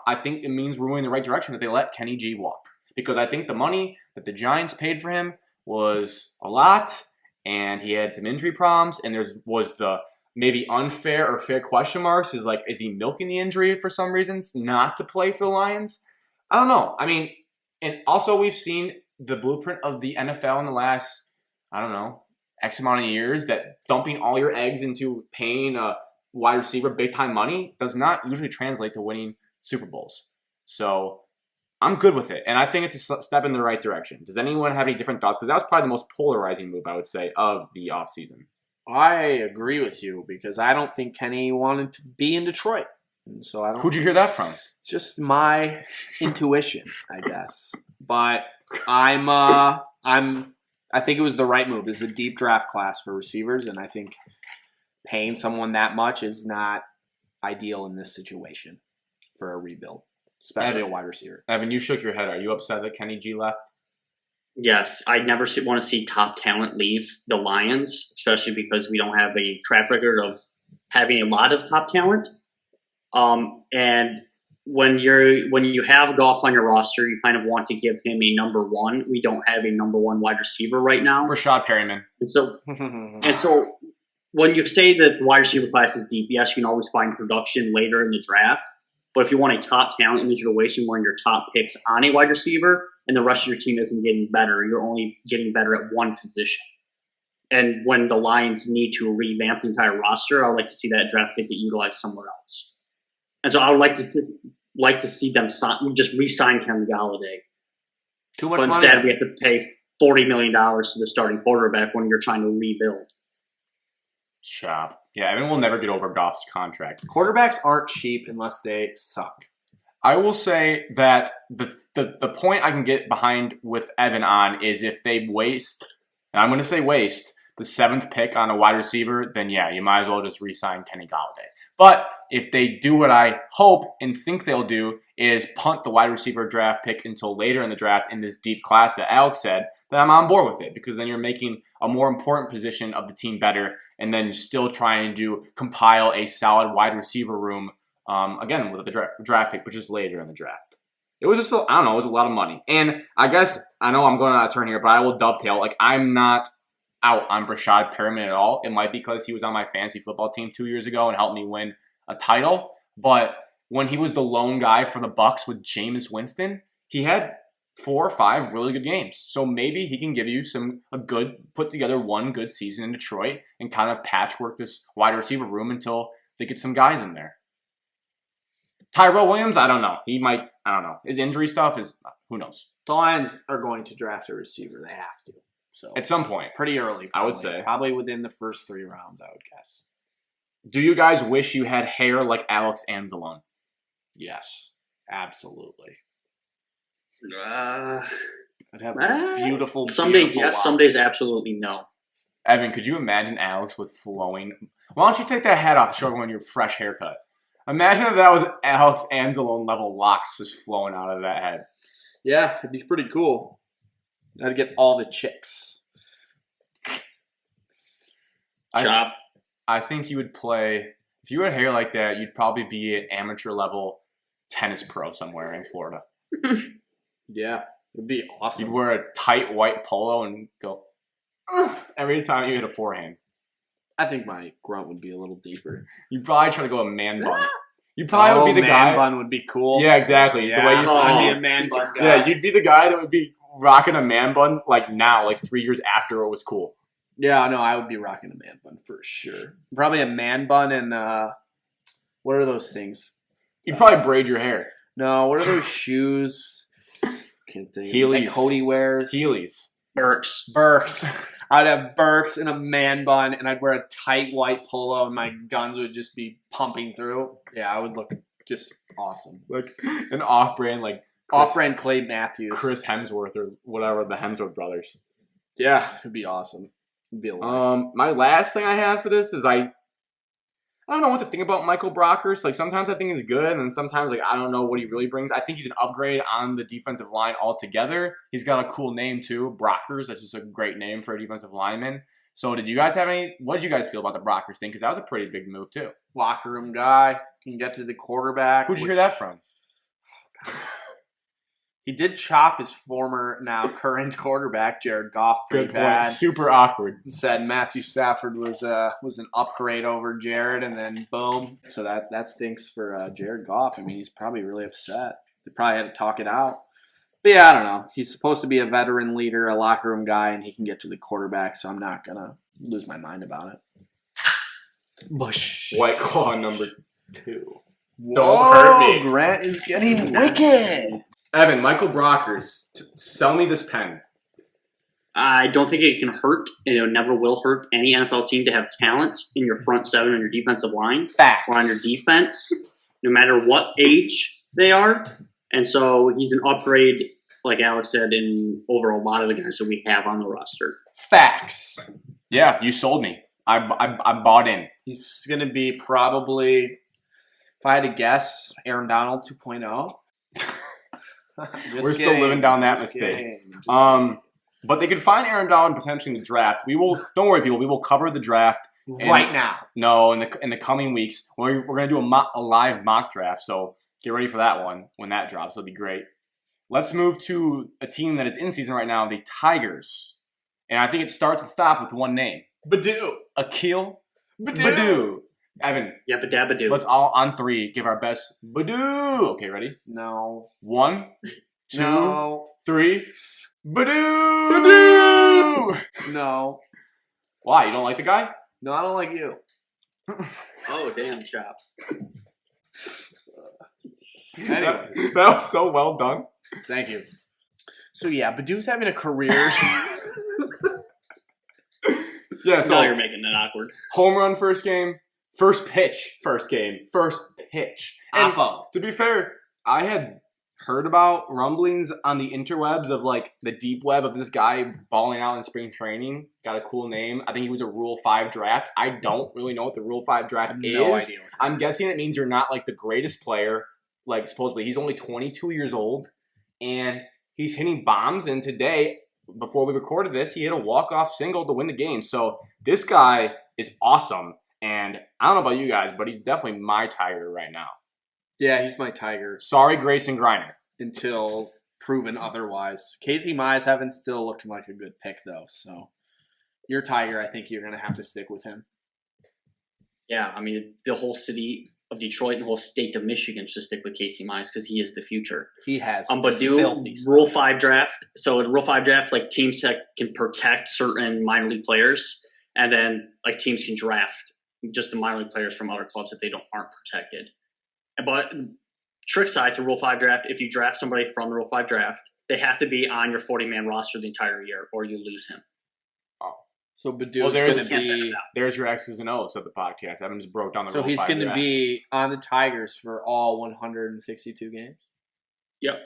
I think it means we're moving in the right direction that they let Kenny G walk. Because I think the money that the Giants paid for him was a lot, and he had some injury problems, and there was the maybe unfair or fair question marks is like, is he milking the injury for some reasons not to play for the Lions? I don't know. I mean, and also we've seen the blueprint of the NFL in the last, I don't know, X amount of years that dumping all your eggs into paying a wide receiver big time money does not usually translate to winning Super Bowls. So I'm good with it. And I think it's a step in the right direction. Does anyone have any different thoughts? Because that was probably the most polarizing move, I would say, of the offseason. I agree with you because I don't think Kenny wanted to be in Detroit. And so I don't. Who'd you hear that from? It's just my intuition, I guess. But I think it was the right move. This is a deep draft class for receivers, and I think paying someone that much is not ideal in this situation for a rebuild, especially a wide receiver. Evan, you shook your head. Are you upset that Kenny G left? Yes, I never want to see top talent leave the Lions, especially because we don't have a track record of having a lot of top talent. And when you have Goff on your roster, you kind of want to give him a number one. We don't have a number one wide receiver right now. Rashad Perryman. And so when you say that the wide receiver class is deep, yes, you can always find production later in the draft. But if you want a top talent in the situation where your top picks on a wide receiver and the rest of your team isn't getting better, you're only getting better at one position. And when the Lions need to revamp the entire roster, I would like to see that draft pick get utilized somewhere else. And so I would like to see them just re-sign Kenny Galladay. Too much but money. instead, we have to pay $40 million to the starting quarterback when you're trying to rebuild. Chop. Yeah, Evan will never get over Goff's contract. Quarterbacks aren't cheap unless they suck. I will say that the point I can get behind with Evan on is if they waste, and I'm going to say waste, the 7th pick on a wide receiver, then yeah, you might as well just re-sign Kenny Galladay. But if they do what I hope and think they'll do is punt the wide receiver draft pick until later in the draft in this deep class that Alex said, then I'm on board with it because then you're making a more important position of the team better and then still trying to compile a solid wide receiver room, again, with the draft pick, which is later in the draft. It was just, I don't know, it was a lot of money. And I guess, I know I'm going out of turn here, but I will dovetail. Like, I'm not out on Brashad Perriman at all. It might be because he was on my fantasy football team 2 years ago and helped me win a title. But when he was the lone guy for the Bucs with Jameis Winston, he had 4 or 5 really good games. So maybe he can give you put together one good season in Detroit and kind of patchwork this wide receiver room until they get some guys in there. Tyrell Williams, I don't know. I don't know. His injury stuff is, who knows? The Lions are going to draft a receiver. They have to. So at some point. Pretty early, I would say. Probably within the first 3 rounds, I would guess. Do you guys wish you had hair like Alex Anzalone? Yes, absolutely. I'd have beautiful, some days beautiful yes, locks. some days absolutely no. Evan, could you imagine Alex with flowing? Why don't you take that hat off and show everyone your fresh haircut? Imagine if that was Alex Anzalone level locks just flowing out of that head. Yeah, it'd be pretty cool. I'd get all the chicks. I think you would play, if you had hair like that, you'd probably be an amateur level tennis pro somewhere in Florida. Yeah, it'd be awesome. You'd wear a tight white polo and go every time you hit a forehand. I think my grunt would be a little deeper. You'd probably try to go a man bun. You probably would be the guy. Man bun would be cool. Yeah, exactly. Yeah, the way you I'd be a man bun guy. Yeah, you'd be the guy that would be rocking a man bun like now, like 3 years after it was cool. Yeah, no, I would be rocking a man bun for sure. Probably a man bun and what are those things? You'd probably braid your hair. No, what are those shoes? Can't think. Heelys. Like Cody wears. Heelys. Burks. I'd have Burks and a man bun, and I'd wear a tight white polo, and my guns would just be pumping through. Yeah, I would look just awesome. Like an off-brand, like off-brand Clay Matthews. Chris Hemsworth or whatever, the Hemsworth brothers. Yeah, it'd be awesome. It'd be a lot. My last thing I have for this is I don't know what to think about Michael Brockers. Like, sometimes I think he's good, and sometimes, like, I don't know what he really brings. I think he's an upgrade on the defensive line altogether. He's got a cool name, too. Brockers. That's just a great name for a defensive lineman. So, what did you guys feel about the Brockers thing? Because that was a pretty big move, too. Locker room guy. Can get to the quarterback. Who'd you hear that from? He did chop his former, now current quarterback, Jared Goff. Good point. Bad. Super awkward. Said Matthew Stafford was an upgrade over Jared, and then boom. So that stinks for Jared Goff. I mean, he's probably really upset. They probably had to talk it out. But yeah, I don't know. He's supposed to be a veteran leader, a locker room guy, and he can get to the quarterback, so I'm not going to lose my mind about it. Bush. White Claw number 2. Whoa, Don't hurt me. Grant is getting wicked. Evan, Michael Brockers, sell me this pen. I don't think it can hurt, and it never will hurt any NFL team to have talent in your front seven on your defensive line Facts. or on your defense, no matter what age they are. And so he's an upgrade, like Alex said, over a lot of the guys that we have on the roster. Facts. Yeah, you sold me. I bought in. He's going to be probably, if I had to guess, Aaron Donald 2.0. We're still living down that mistake. But they could find Aaron Donald potentially in the draft. We will. Don't worry, people. We will cover the draft right now. No, in the coming weeks. We're going to do a live mock draft. So get ready for that one when that drops. It'll be great. Let's move to a team that is in season right now, the Tigers. And I think it starts and stops with one name. Badoo. Akil Badoo. Evan. Yabba dabba doo. Let's all on 3 give our best Badoo. Okay, ready? No. 1, 2, No. 3. Badoo! Badoo! No. Why? You don't like the guy? No, I don't like you. Oh, damn, Chop. Anyways. That was so well done. Thank you. So, yeah, Badoo's having a career. Yeah, so Now you're making it awkward. home run first game, first pitch first game, first pitch. And Oppo. to be fair, I had heard about rumblings on the interwebs of like the deep web of this guy balling out in spring training. Got a cool name. I think he was a Rule 5 draft. I don't really know what the Rule 5 draft is. No idea. I'm guessing it means you're not like the greatest player. Like supposedly he's only 22 years old and he's hitting bombs. And today before we recorded this, he hit a walk-off single to win the game. So this guy is awesome. And I don't know about you guys, but he's definitely my Tiger right now. Yeah, he's my Tiger. Sorry, Grayson Griner. Until proven otherwise. Casey Mize haven't still looked like a good pick, though. So your Tiger, I think you're going to have to stick with him. Yeah, I mean, the whole city of Detroit and the whole state of Michigan should stick with Casey Mize because he is the future. He has but filthy stuff. Rule 5 draft. So in Rule 5 draft, like teams that can protect certain minor league players, and then like teams can draft just the minor league players from other clubs that they aren't protected. But trick side to Rule 5 draft, if you draft somebody from the Rule 5 draft, they have to be on your 40-man roster the entire year, or you lose him. So Badou's Well, going to be... There's your X's and O's of the podcast. Evan just broke down the So Rule he's 5 going to draft. be on the Tigers for all 162 games? Yep.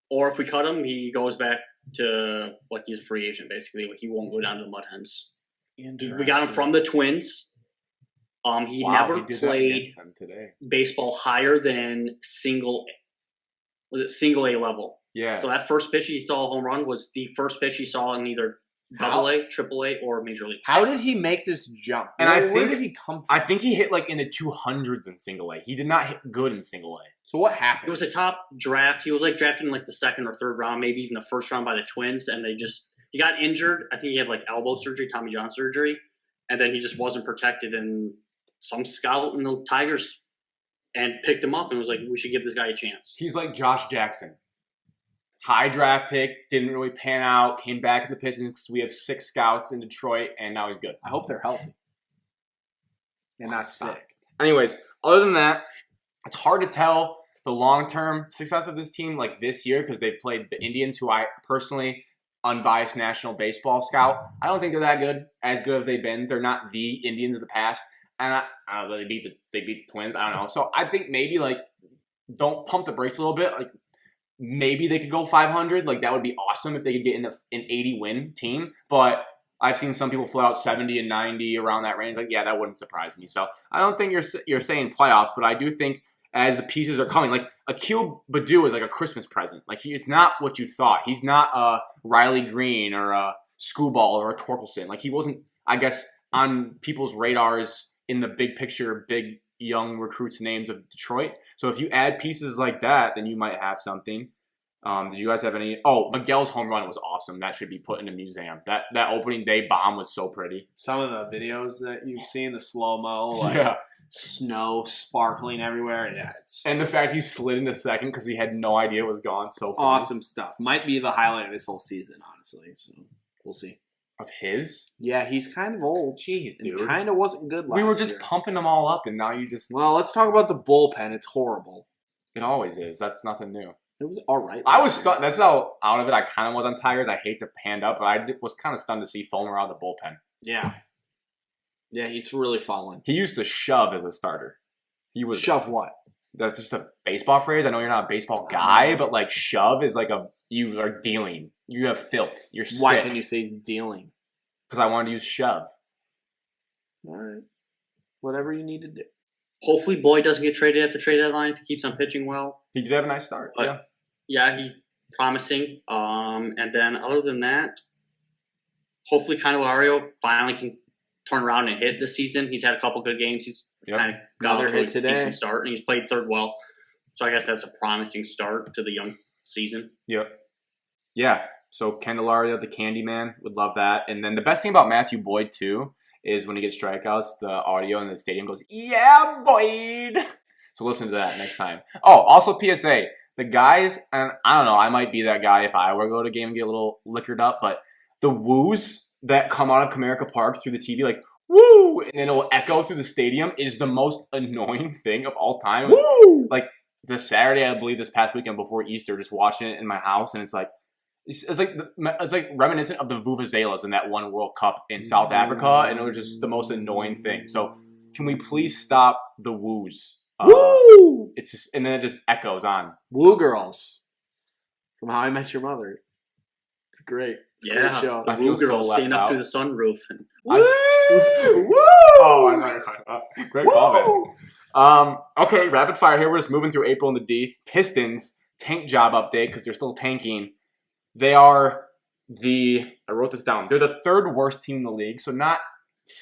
Or if we cut him, he goes back to, like, he's a free agent, basically. Like, he won't go down to the Mud Hens. We got him from the Twins. He never played today. baseball higher than single A level. Yeah. So that first pitch he saw a home run was the first pitch he saw in either AA, AAA, or Major League. How did he make this jump? And where did he come from? I think he hit like in the 200s in single A. He did not hit good in single A. So what It happened? was a top draft. He was like drafted in like the second or third round, maybe even the first round by the Twins, and he got injured. I think he had like elbow surgery, Tommy John surgery, and then he just wasn't protected. And some scout in the Tigers and picked him up and was like, "We should give this guy a chance." He's like Josh Jackson. High draft pick, didn't really pan out, came back to the Pistons because we have 6 scouts in Detroit, and now he's good. I hope they're healthy. And not Stop. sick. Anyways, other than that, it's hard to tell the long-term success of this team like this year because they've played the Indians, who I personally, unbiased national baseball scout, I don't think they're that good. As good as they've been. They're not the Indians of the past. And I don't know, they beat the Twins. I don't know. So I think maybe like don't pump the brakes a little bit. Like maybe they could go 500. Like that would be awesome if they could get in an 80-win team. But I've seen some people fly out 70 and 90 around that range. Like yeah, that wouldn't surprise me. So I don't think you're saying playoffs, but I do think as the pieces are coming, like Akil Baddoo is like a Christmas present. Like he is not what you thought. He's not a Riley Green or a Skubal or a Torkelson. Like he wasn't, I guess, on people's radars in the big picture, big young recruits names of Detroit. So if you add pieces like that, then you might have something. Did you guys have any? Oh, Miguel's home run was awesome. That should be put in a museum. That opening day bomb was so pretty. Some of the videos that you've seen, the slow-mo, like Yeah. snow sparkling everywhere. Yeah, it's And the fact he slid into second because he had no idea it was gone. So funny. awesome stuff. Might be the highlight of this whole season, honestly. So we'll see. Of his? Yeah, he's kind of old. Jeez, And dude. kind of wasn't good last We were just year. pumping them all up, and now you just... Well, let's talk about the bullpen. It's horrible. It always is. That's nothing new. It was all right. I was last year. stunned. That's how out of it I kind of was on Tigers. I hate to hand up, but was kind of stunned to see Fulmer out of the bullpen. Yeah. Yeah, he's really fallen. He used to shove as a starter. He was... Shove what? That's just a baseball phrase. I know you're not a baseball guy, but like shove is like you are dealing. You have filth. You're sick. Why can you say he's dealing? Because I wanted to use shove. All right. Whatever you need to do. Hopefully, Boyd doesn't get traded at the trade deadline if he keeps on pitching well. He did have a nice start. But- Yeah. Yeah, he's promising. And then other than that, hopefully Candelario finally can turn around and hit this season. He's had a couple good games. He's Yep. kind of got Another off to hit a today. decent start, and he's played third well. So I guess that's a promising start to the young season. Yep. Yeah. So Candelario, the Candyman, would love that. And then the best thing about Matthew Boyd too is when he gets strikeouts, the audio in the stadium goes, "Yeah, Boyd." So listen to that next time. Oh, also PSA. The guys, and I don't know, I might be that guy if I were to go to a game and get a little liquored up, but the woos that come out of Comerica Park through the TV, like, woo, and then it'll echo through the stadium is the most annoying thing of all time. It was, Woo! like, the Saturday, I believe, this past weekend before Easter, just watching it in my house, and it's like reminiscent of the Vuvuzelas in that one World Cup in South Africa, and it was just the most annoying thing. So, can we please stop the woos? Woo! It's just, and then it just echoes on. Woo Girls from How I Met Your Mother. It's great. It's a Yeah, great show. the I feel Woo girl so staying left up through out. the sunroof. And Woo! Oh, I know. Great callback. Okay, rapid fire here. We're just moving through April into D. Pistons tank job update because they're still tanking. They are I wrote this down. They're the third worst team in the league, so not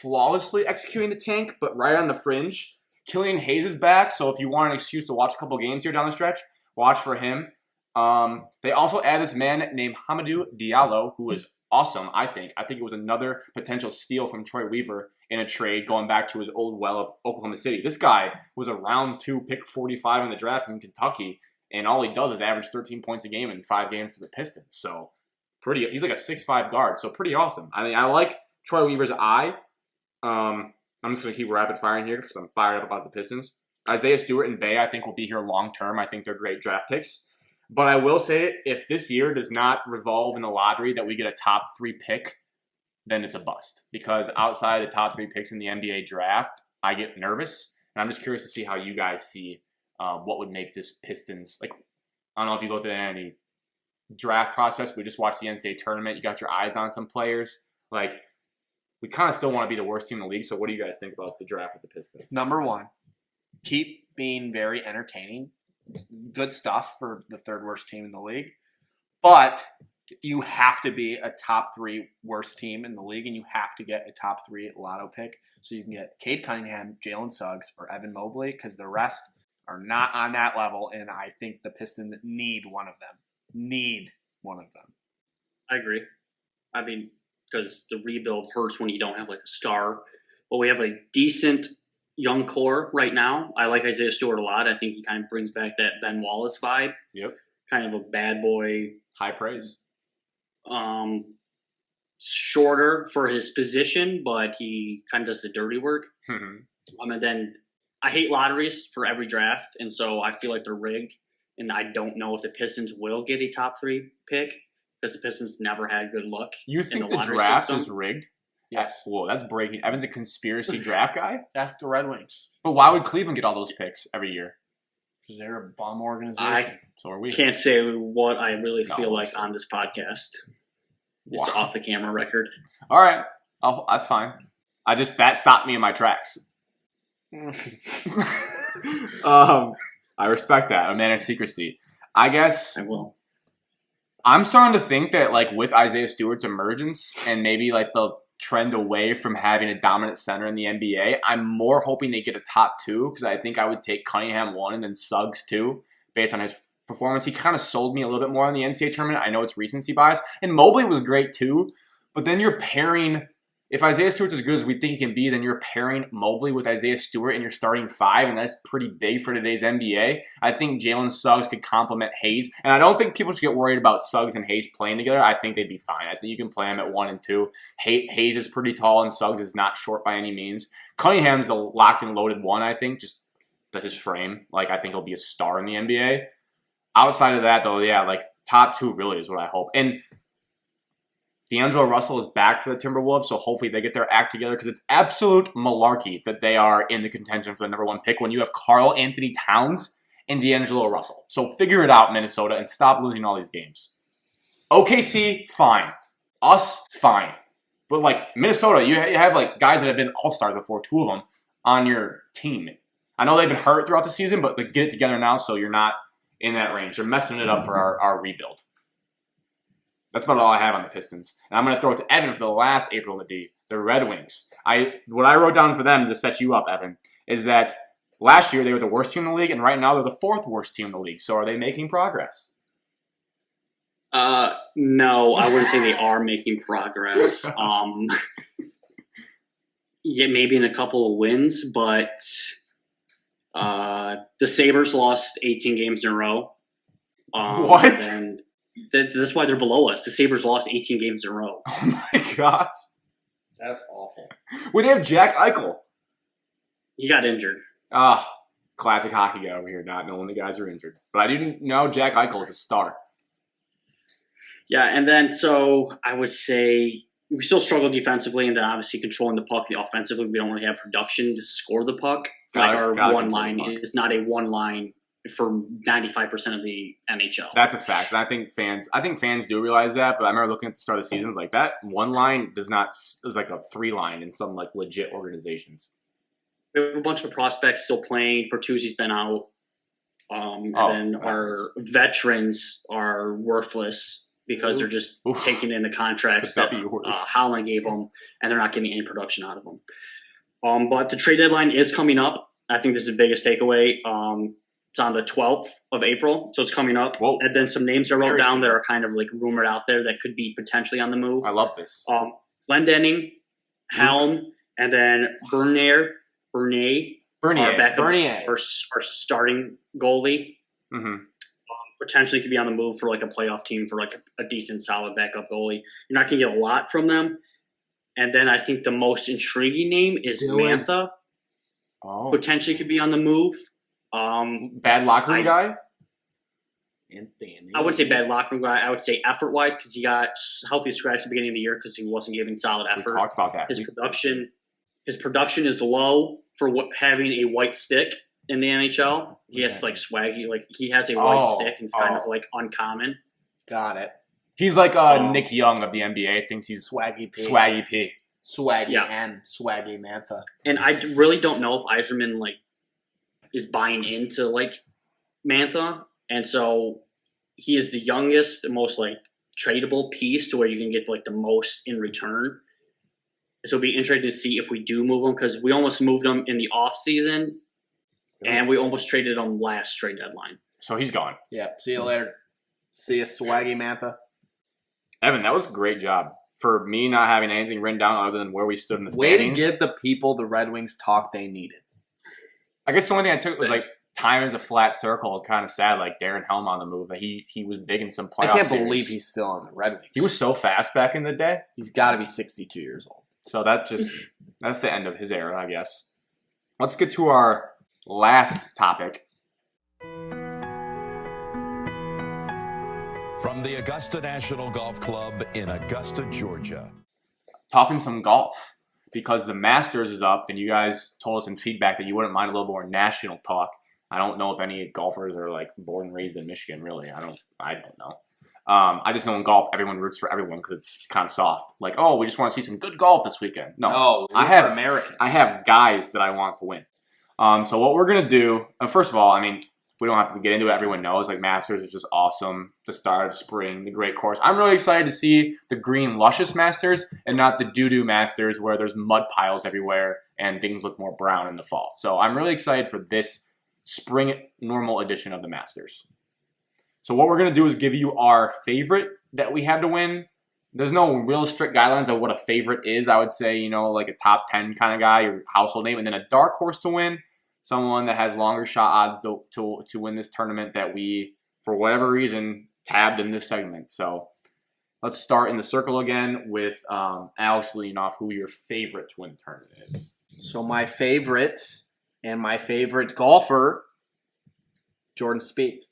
flawlessly executing the tank, but right on the fringe. Killian Hayes is back, so if you want an excuse to watch a couple games here down the stretch, watch for him. They also add this man named Hamidou Diallo, who is awesome, I think. I think it was another potential steal from Troy Weaver in a trade going back to his old well of Oklahoma City. This guy was a round 2 pick 45 in the draft from Kentucky, and all he does is average 13 points a game in 5 games for the Pistons. So he's like a 6'5" guard, so pretty awesome. I mean, I like Troy Weaver's eye. I'm just going to keep rapid firing here because I'm fired up about the Pistons. Isaiah Stewart and Bey, I think, will be here long term. I think they're great draft picks. But I will say, if this year does not revolve in the lottery that we get a top 3 pick, then it's a bust. Because outside the top 3 picks in the NBA draft, I get nervous. And I'm just curious to see how you guys see what would make this Pistons. Like, I don't know if you looked at any draft prospects. We just watched the NCAA tournament. You got your eyes on some players. Like, we kind of still want to be the worst team in the league. So what do you guys think about the draft with the Pistons? Number one, keep being very entertaining. Good stuff for the third worst team in the league. But you have to be a top 3 worst team in the league, and you have to get a top 3 lotto pick so you can get Cade Cunningham, Jalen Suggs, or Evan Mobley, because the rest are not on that level, and I think the Pistons need one of them. I agree. I mean, because the rebuild hurts when you don't have like a star. But we have a decent young core right now. I like Isaiah Stewart a lot. I think he kind of brings back that Ben Wallace vibe. Yep. Kind of a bad boy. High praise. Shorter for his position, but he kind of does the dirty work. Mm-hmm. And then I hate lotteries for every draft, and so I feel like they're rigged. And I don't know if the Pistons will get a top 3 pick because the Pistons never had good luck. You think the draft is rigged? Yes. Whoa, that's breaking. Evan's a conspiracy draft guy? That's the Red Wings. But why would Cleveland get all those picks every year? Because they're a bum organization. So are we. Can't say what I really No, feel like sure. on this podcast. It's Wow. off the camera record. All right. That's fine. That stopped me in my tracks. I respect that. I manage secrecy. I guess I will. I'm starting to think that, like, with Isaiah Stewart's emergence and maybe like the trend away from having a dominant center in the NBA, I'm more hoping they get a top 2 because I think I would take Cunningham 1 and then Suggs 2 based on his performance. He kind of sold me a little bit more on the NCAA tournament. I know it's recency bias. And Mobley was great too, but then you're pairing, if Isaiah Stewart's as good as we think he can be, then you're pairing Mobley with Isaiah Stewart and you're starting 5, and that's pretty big for today's NBA. I think Jalen Suggs could complement Hayes, and I don't think people should get worried about Suggs and Hayes playing together. I think they'd be fine. I think you can play them at 1 and 2. Hayes is pretty tall, and Suggs is not short by any means. Cunningham's a locked and loaded 1, I think, just his frame. Like, I think he'll be a star in the NBA. Outside of that, though, yeah, like, top 2 really is what I hope. And D'Angelo Russell is back for the Timberwolves, so hopefully they get their act together because it's absolute malarkey that they are in the contention for the number 1 pick when you have Karl Anthony Towns and D'Angelo Russell. So figure it out, Minnesota, and stop losing all these games. OKC, fine. Us, fine. But, like, Minnesota, you have like, guys that have been all-stars before, 2 of them, on your team. I know they've been hurt throughout the season, but like, get it together now so you're not in that range. You're messing it up for our rebuild. That's about all I have on the Pistons. And I'm going to throw it to Evan for the last April in the D, the Red Wings. What I wrote down for them to set you up, Evan, is that last year they were the worst team in the league, and right now they're the 4th worst team in the league. So are they making progress? No, I wouldn't say they are making progress. Yeah, maybe in a couple of wins, but the Sabres lost 18 games in a row. What? And that's why they're below us. The Sabres lost 18 games in a row. Oh my gosh. That's awful. Well, they have Jack Eichel. He got injured. Classic hockey guy over here, not knowing the guys are injured. But I didn't know Jack Eichel is a star. Yeah, and then so I would say we still struggle defensively, and then obviously controlling the puck. The offensively, we don't really have production to score the puck. Our one line is not a one line for 95% of the NHL. That's a fact. And I think fans do realize that, but I remember looking at the start of the season, like that one line is like a 3 line in some like legit organizations. We have a bunch of prospects still playing. Bertuzzi's been out. And then our veterans are worthless. because they're just Oof. taking in the contracts that Holland gave them, and they're not getting any production out of them. But the trade deadline is coming up. I think this is the biggest takeaway. It's on the 12th of April, so it's coming up. Whoa. And then some names I wrote down that are kind of like rumored out there that could be potentially on the move. I love this. Glendening, Helm, and then Bernier. Our starting goalie. Mm-hmm. Potentially could be on the move for like a playoff team for like a decent, solid backup goalie. You're not going to get a lot from them. And then I think the most intriguing name is Mantha. Oh. Potentially could be on the move. Bad locker room guy? I wouldn't say bad locker room guy. I would say effort-wise because he got healthy scratch at the beginning of the year because he wasn't giving solid effort. We talked about that. His production is low for having a white stick in the NHL. He has like swaggy, like he has a white stick and it's kind of like uncommon. Got it. He's like Nick Young of the NBA. Thinks he's Swaggy P. Swaggy and Swaggy Mantha. And I really don't know if Yzerman like is buying into like Mantha, and so he is the youngest, the most like tradable piece to where you can get like the most in return. So it'll be interesting to see if we do move him because we almost moved him in the off season, and we almost traded him last trade deadline. So he's gone. Yeah. See you later. See you, Swaggy Mantha. Evan, that was a great job. For me not having anything written down other than where we stood in the Way standings. to give the people the Red Wings talk they needed. I guess the only thing I took was like time is a flat circle. Kind of sad, like Darren Helm on the move. He was big in some playoff I can't series. believe he's still on the Red Wings. He was so fast back in the day. He's got to be 62 years old. So that's the end of his era, I guess. Let's get to our last topic. From the Augusta National Golf Club in Augusta, Georgia. Talking some golf because the Masters is up, and you guys told us in feedback that you wouldn't mind a little more national talk. I don't know if any golfers are like born and raised in Michigan. Really, I don't know. I just know in golf, everyone roots for everyone because it's kind of soft. Like, oh, we just want to see some good golf this weekend. No, I have Americans. I have guys that I want to win. So what we're gonna do, first of all, I mean, we don't have to get into it. Everyone knows, like, Masters is just awesome. The start of spring, the great course. I'm really excited to see the green, luscious Masters and not the doo-doo Masters where there's mud piles everywhere and things look more brown in the fall. So I'm really excited for this spring normal edition of the Masters. So what we're going to do is give you our favorite that we had to win. There's no real strict guidelines of what a favorite is. I would say, like a top 10 kind of guy, your household name, and then a dark horse to win. Someone that has longer shot odds to win this tournament that we, for whatever reason, tabbed in this segment. So let's start in the circle again with Alex leading off who your favorite to win the tournament is. So my favorite and my favorite golfer, Jordan Spieth.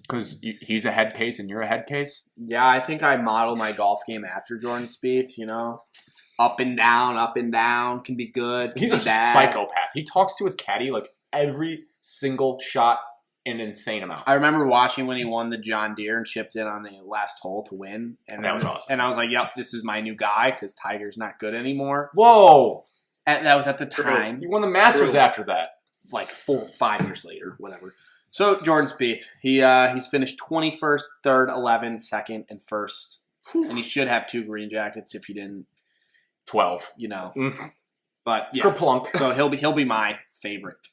Because he's a head case and you're a head case? Yeah, I think I model my golf game after Jordan Spieth, Up and down, can be good. He's a psychopath. He talks to his caddy like every single shot an insane amount. I remember watching when he won the John Deere and chipped in on the last hole to win. And that was awesome. And I was like, yep, this is my new guy because Tiger's not good anymore. Whoa! That was at the time. He won the Masters after that. Like 5 years later, whatever. So Jordan Spieth, he's finished 21st, 3rd, 11th, 2nd, and 1st. And he should have 2 green jackets if he didn't. 12. But yeah. Kerplunk. So he'll be my favorite.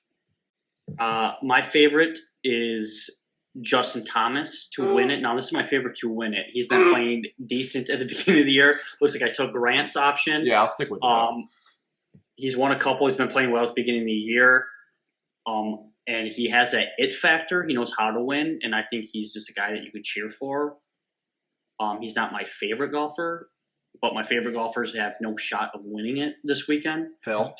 My favorite is Justin Thomas to win it. Now, this is my favorite to win it. He's been playing decent at the beginning of the year. Looks like I took Grant's option. Yeah, I'll stick with that. He's won a couple. He's been playing well at the beginning of the year. And he has that it factor. He knows how to win, and I think he's just a guy that you could cheer for. He's not my favorite golfer, but my favorite golfers have no shot of winning it this weekend. Phil,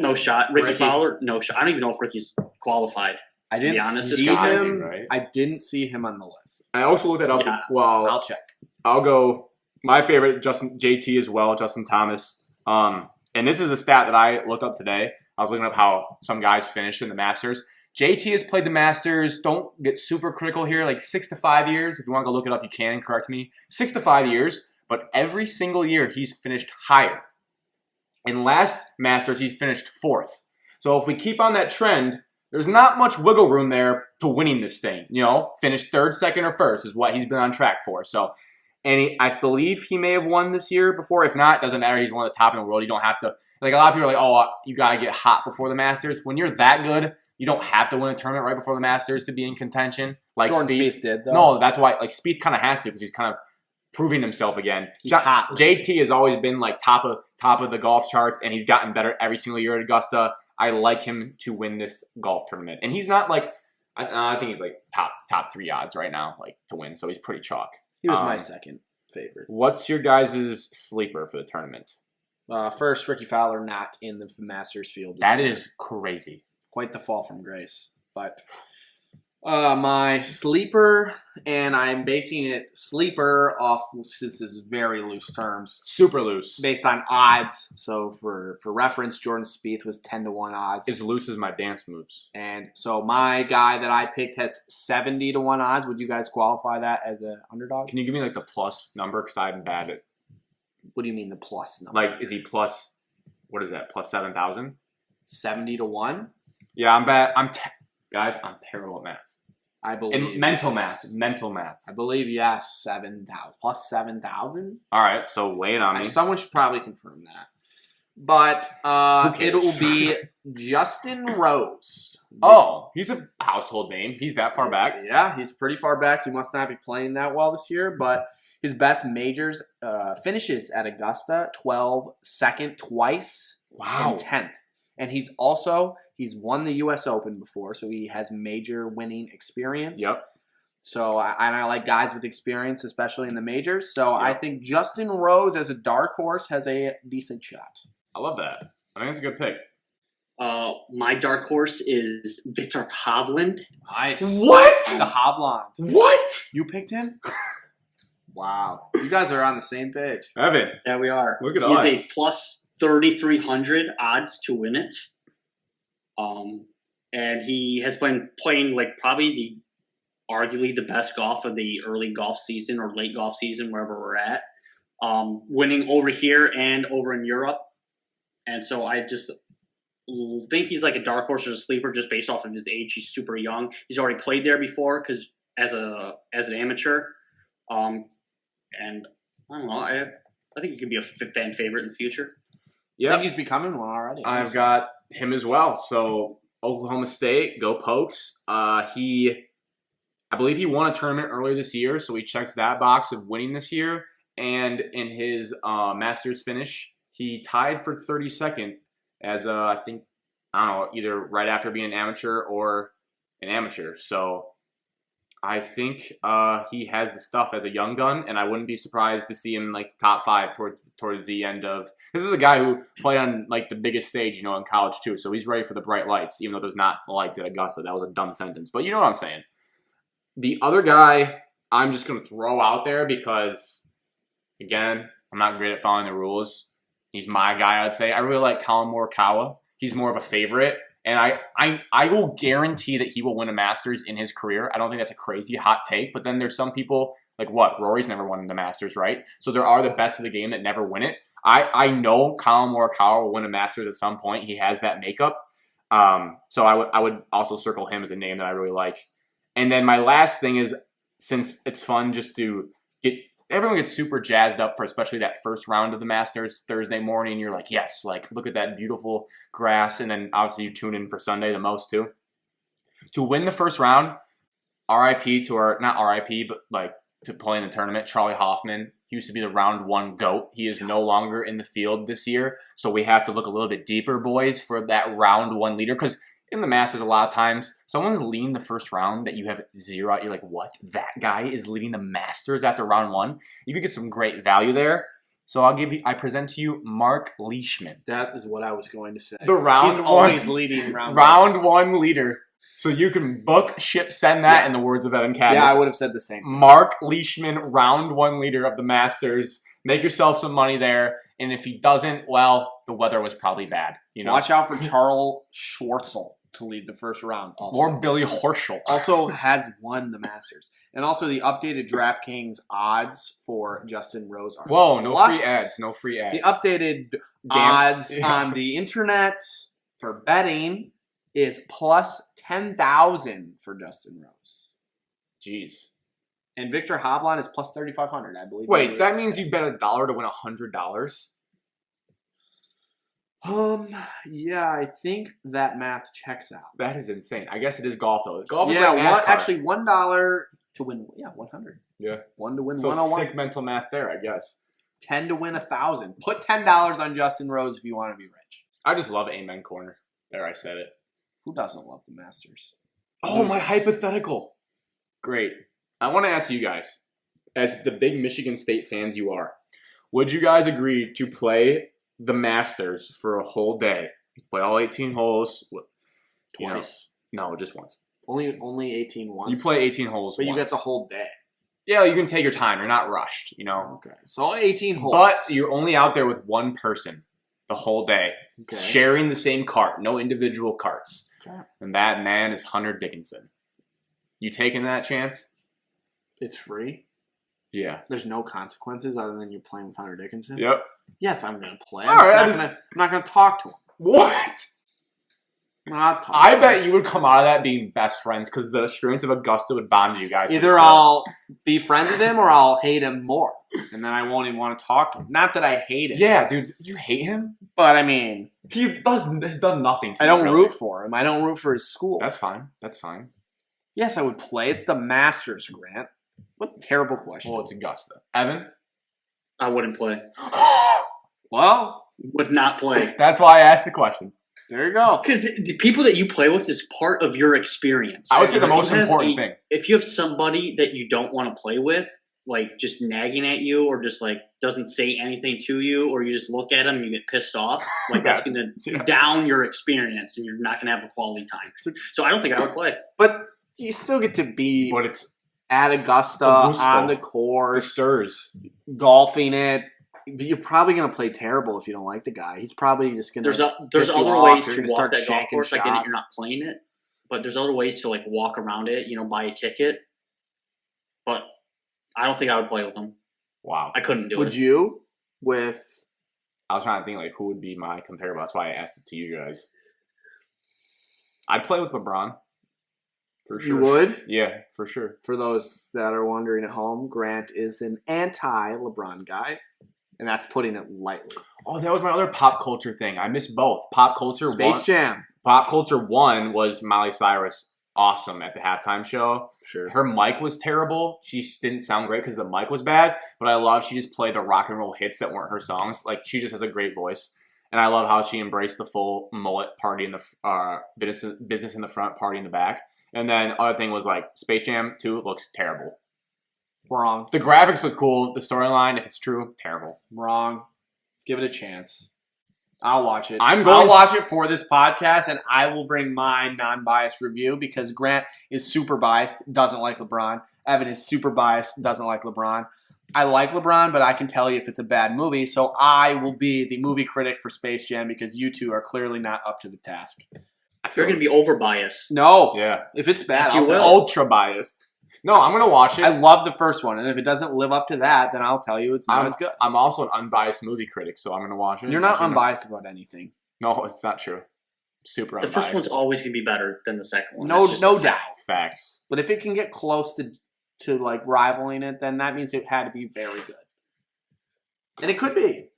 no shot. Ricky Fowler, no shot. I don't even know if Ricky's qualified. I didn't see him. Right? I didn't see him on the list. I also looked that up. Yeah. Well, I'll check. I'll go. My favorite, JT as well, Justin Thomas. And this is a stat that I looked up today. I was looking up how some guys finished in the Masters. JT has played the Masters. Don't get super critical here. Like 6 to 5 years. If you want to go look it up, you can. Correct me. 6 to 5 years. But every single year, he's finished higher. In last Masters, he's finished 4th. So if we keep on that trend, there's not much wiggle room there to winning this thing. Finish third, second, or first is what he's been on track for. So, I believe he may have won this year before. If not, it doesn't matter. He's one of the top in the world. You don't have to. Like, a lot of people are like, oh, you got to get hot before the Masters. When you're that good, you don't have to win a tournament right before the Masters to be in contention. Like Jordan Spieth did, though. No, that's why. Like, Spieth kind of has to because he's kind of proving himself again. He's hot. JT has always been like top of the golf charts, and he's gotten better every single year at Augusta. I like him to win this golf tournament, and he's not like I think he's like top 3 odds right now, like to win. So he's pretty chalk. He was my second favorite. What's your guys' sleeper for the tournament? First, Ricky Fowler not in the Masters field. That is crazy. Quite the fall from grace. But my sleeper, and I'm basing it sleeper off, since this is very loose terms. Super loose. Based on odds. So for reference, Jordan Spieth was 10-1 odds. As loose as my dance moves. And so my guy that I picked has 70-1 odds. Would you guys qualify that as an underdog? Can you give me like the plus number? Because I'm bad at. What do you mean the plus number? Like, is he plus? What is that? Plus 7,000? 70-1. Yeah, I'm bad. Guys, I'm terrible at math. I believe. And mental math. I believe, yes, 7,000. Plus 7,000? All right, so weigh it on me. Someone should probably confirm that. But it will be Justin Rose. Oh, he's a household name. He's that far back. Yeah, he's pretty far back. He must not be playing that well this year, but his best majors finishes at Augusta, 12, second twice, and 10th. And he's won the U.S. Open before, so he has major winning experience. Yep. So I like guys with experience, especially in the majors. So I think Justin Rose as a dark horse has a decent shot. I love that. I think it's a good pick. My dark horse is Victor Hovland. Nice. What? The Hovland. What? You picked him? Wow. You guys are on the same page. Evan. Yeah, we are. Look at us. He's a plus 3,300 odds to win it. And he has been playing like probably arguably the best golf of the early golf season or late golf season, wherever we're at. Winning over here and over in Europe. And so I just think he's like a dark horse or a sleeper just based off of his age. He's super young. He's already played there before because as an amateur. And I don't know. I think he could be a fan favorite in the future. Yeah, I think he's becoming one already. I've got him as well. So Oklahoma State, go Pokes. I believe he won a tournament earlier this year, so he checks that box of winning this year. And in his Masters finish, he tied for 32nd as I don't know, either right after being an amateur or an amateur. So I think he has the stuff as a young gun, and I wouldn't be surprised to see him like top 5 towards the end of. This is a guy who played on like the biggest stage, in college too. So he's ready for the bright lights, even though there's not lights at Augusta. That was a dumb sentence, but you know what I'm saying. The other guy I'm just gonna throw out there because, again, I'm not great at following the rules. He's my guy, I'd say. I really like Colin Morikawa. He's more of a favorite. And I will guarantee that he will win a Masters in his career. I don't think that's a crazy hot take. But then there's some people, like what? Rory's never won the Masters, right? So there are the best of the game that never win it. I know Colin Morikawa will win a Masters at some point. He has that makeup. So I would also circle him as a name that I really like. And then my last thing is, since it's fun just to get everyone gets super jazzed up for especially that first round of the Masters Thursday morning. You're like, yes, like look at that beautiful grass. And then obviously you tune in for Sunday the most too. To win the first round, RIP to our, not RIP, but like to play in the tournament, Charlie Hoffman. He used to be the round 1 GOAT. He is no longer in the field this year. So we have to look a little bit deeper, boys, for that round 1 leader. Because in the Masters, a lot of times, someone's leading the first round that you have 0 out. You're like, what? That guy is leading the Masters after round 1? You could get some great value there. So I present to you Mark Leishman. That is what I was going to say. The round He's one, always leading round round 1 leader. So you can book, ship, send that in the words of Evan Cadmus. Yeah, I would have said the same thing. Mark Leishman, round 1 leader of the Masters. Make yourself some money there. And if he doesn't, well, the weather was probably bad. Watch out for Charles Schwartzel to lead the first round. Also. Or Billy Horschel. Also has won the Masters. And also the updated DraftKings odds for Justin Rose are. Whoa, no free ads. No free ads. The updated odds on the internet for betting is plus 10,000 for Justin Rose. Jeez. And Victor Hovland is plus 3,500, I believe. Wait, that means you bet $1 to win $100? Yeah, I think that math checks out. That is insane. I guess it is golf though. Golf is Yeah, like NASCAR. actually $1 to win. Yeah, 100. Yeah. 1 to win So 101. sick mental math there, I guess. 10 to win 1,000. Put $10 on Justin Rose if you want to be rich. I just love Amen Corner. There, I said it. Who doesn't love the Masters? Oh, my hypothetical. Great. I want to ask you guys, as the big Michigan State fans you are, would you guys agree to play the Masters for a whole day? Play all 18 holes. Twice. No, just once. Only 18 once. You play 18 holes but once. you get the whole day. Yeah, you can take your time. You're not rushed, you know. Okay, so 18 holes. But you're only out there with one person the whole day, Okay. sharing the same cart, no individual carts. Okay. And that man is Hunter Dickinson. You taking that chance? It's free. Yeah. There's no consequences other than you're playing with Hunter Dickinson. Yep. Yes, I'm going to play. All right, I'm not going to talk to him. What? I'm not talking I to him. bet you would come out of that being best friends because the experience of Augusta would bond you guys. Either I'll be friends with him or I'll hate him more. And then I won't even want to talk to him. Not that I hate him. Yeah, dude. You hate him? But I mean, He has done nothing to I you, don't really. root for him. I don't root for his school. That's fine. That's fine. Yes, I would play. It's the Masters, Grant. What a terrible question. Well, it's Augusta. Evan? I wouldn't play. Well, Would not play. That's why I asked the question. there you go. Because the people that you play with is part of your experience. I would say the If you most have important thing. If you have somebody that you don't want to play with, like just nagging at you or just like doesn't say anything to you, or you just look at them and you get pissed off, like that's going to Yeah. down your experience and you're not going to have a quality time. So I don't think I would play. But you still get to be But it's at Augusta, Augusta. on the the course, stirs. golfing it. But you're probably going to play terrible if you don't like the guy. He's probably just going to. There's piss you other off. ways You're to gonna walk start that golf shanking course. I get it, shots. you're not playing it, but there's other ways to like walk around it. You know, buy a ticket. But I don't think I would play with them. Wow. I couldn't do Would it. you? With I was trying to think like who would be my comparable. That's why I asked it to you guys. I'd play with LeBron. For sure. you would? Yeah, for sure. For those that are wondering at home, Grant is an anti-LeBron guy, and that's putting it lightly. Oh, that was my other pop culture thing. I missed both. Pop culture Space one. Jam. Pop culture one was Miley Cyrus awesome at the halftime show. Sure. Her mic was terrible. She didn't sound great because the mic was bad. But I love she just played the rock and roll hits that weren't her songs. Like she just has a great voice. And I love how she embraced the full mullet, party in the business in the front, party in the back. And then other thing was like Space Jam 2 looks terrible. Wrong. The graphics look cool. The storyline, if it's true, terrible. Wrong. Give it a chance. I'll watch it. I'll I'll watch it for this podcast, and I will bring my non-biased review because Grant is super biased, doesn't like LeBron. Evan is super biased, doesn't like LeBron. I like LeBron, but I can tell you if it's a bad movie, so I will be the movie critic for Space Jam because you two are clearly not up to the task. You're going to be over biased. No. Yeah. If it's bad, Yes, you I'll tell will. you. Ultra biased. No, I'm going to watch it. I love the first one, and if it doesn't live up to that, then I'll tell you it's not as good. I'm also an unbiased movie critic, so I'm going to watch it. You're not Let you know. unbiased about anything. No, it's not true. Super The unbiased. first one's always going to be better than the second one. No, That's just no a doubt. fact. Facts. But if it can get close to like rivaling it, then that means it had to be very good. And it could be.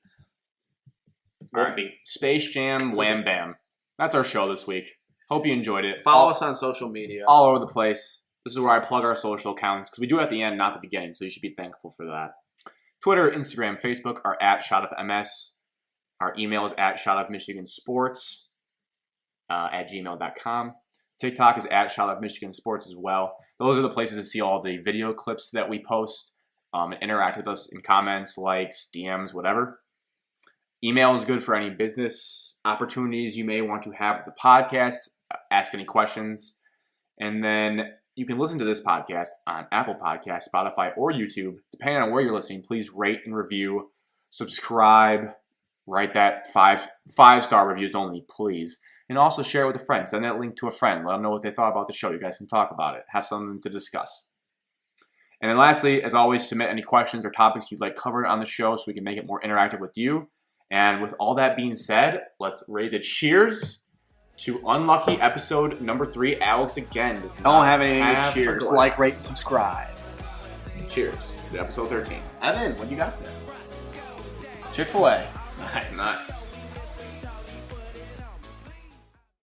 Won't be. Space Jam, Wham Bam. That's our show this week. Hope you enjoyed it. Follow us on social media. all over the place. This is where I plug our social accounts because we do it at the end, not the beginning, so you should be thankful for that. Twitter, Instagram, Facebook are at ShotOfMS. Our email is at ShotOfMichiganSports at gmail.com. TikTok is at ShotOfMichiganSports as well. Those are the places to see all the video clips that we post and interact with us in comments, likes, DMs, whatever. Email is good for any business opportunities you may want to have with the podcast. Ask any questions. And then you can listen to this podcast on Apple Podcasts, Spotify, or YouTube. Depending on where you're listening, please rate and review, subscribe, write that five-star reviews only, please. And also share it with a friend. Send that link to a friend. Let them know what they thought about the show. You guys can talk about it. Have something to discuss. And then lastly, as always, submit any questions or topics you'd like covered on the show so we can make it more interactive with you. And with all that being said, let's raise a cheers to unlucky episode number 3. Alex again does Don't not have anything to have a cheers. glass. Like, rate, and subscribe. Cheers to episode 13. Evan, what you got there? Chick-fil-A. Nice.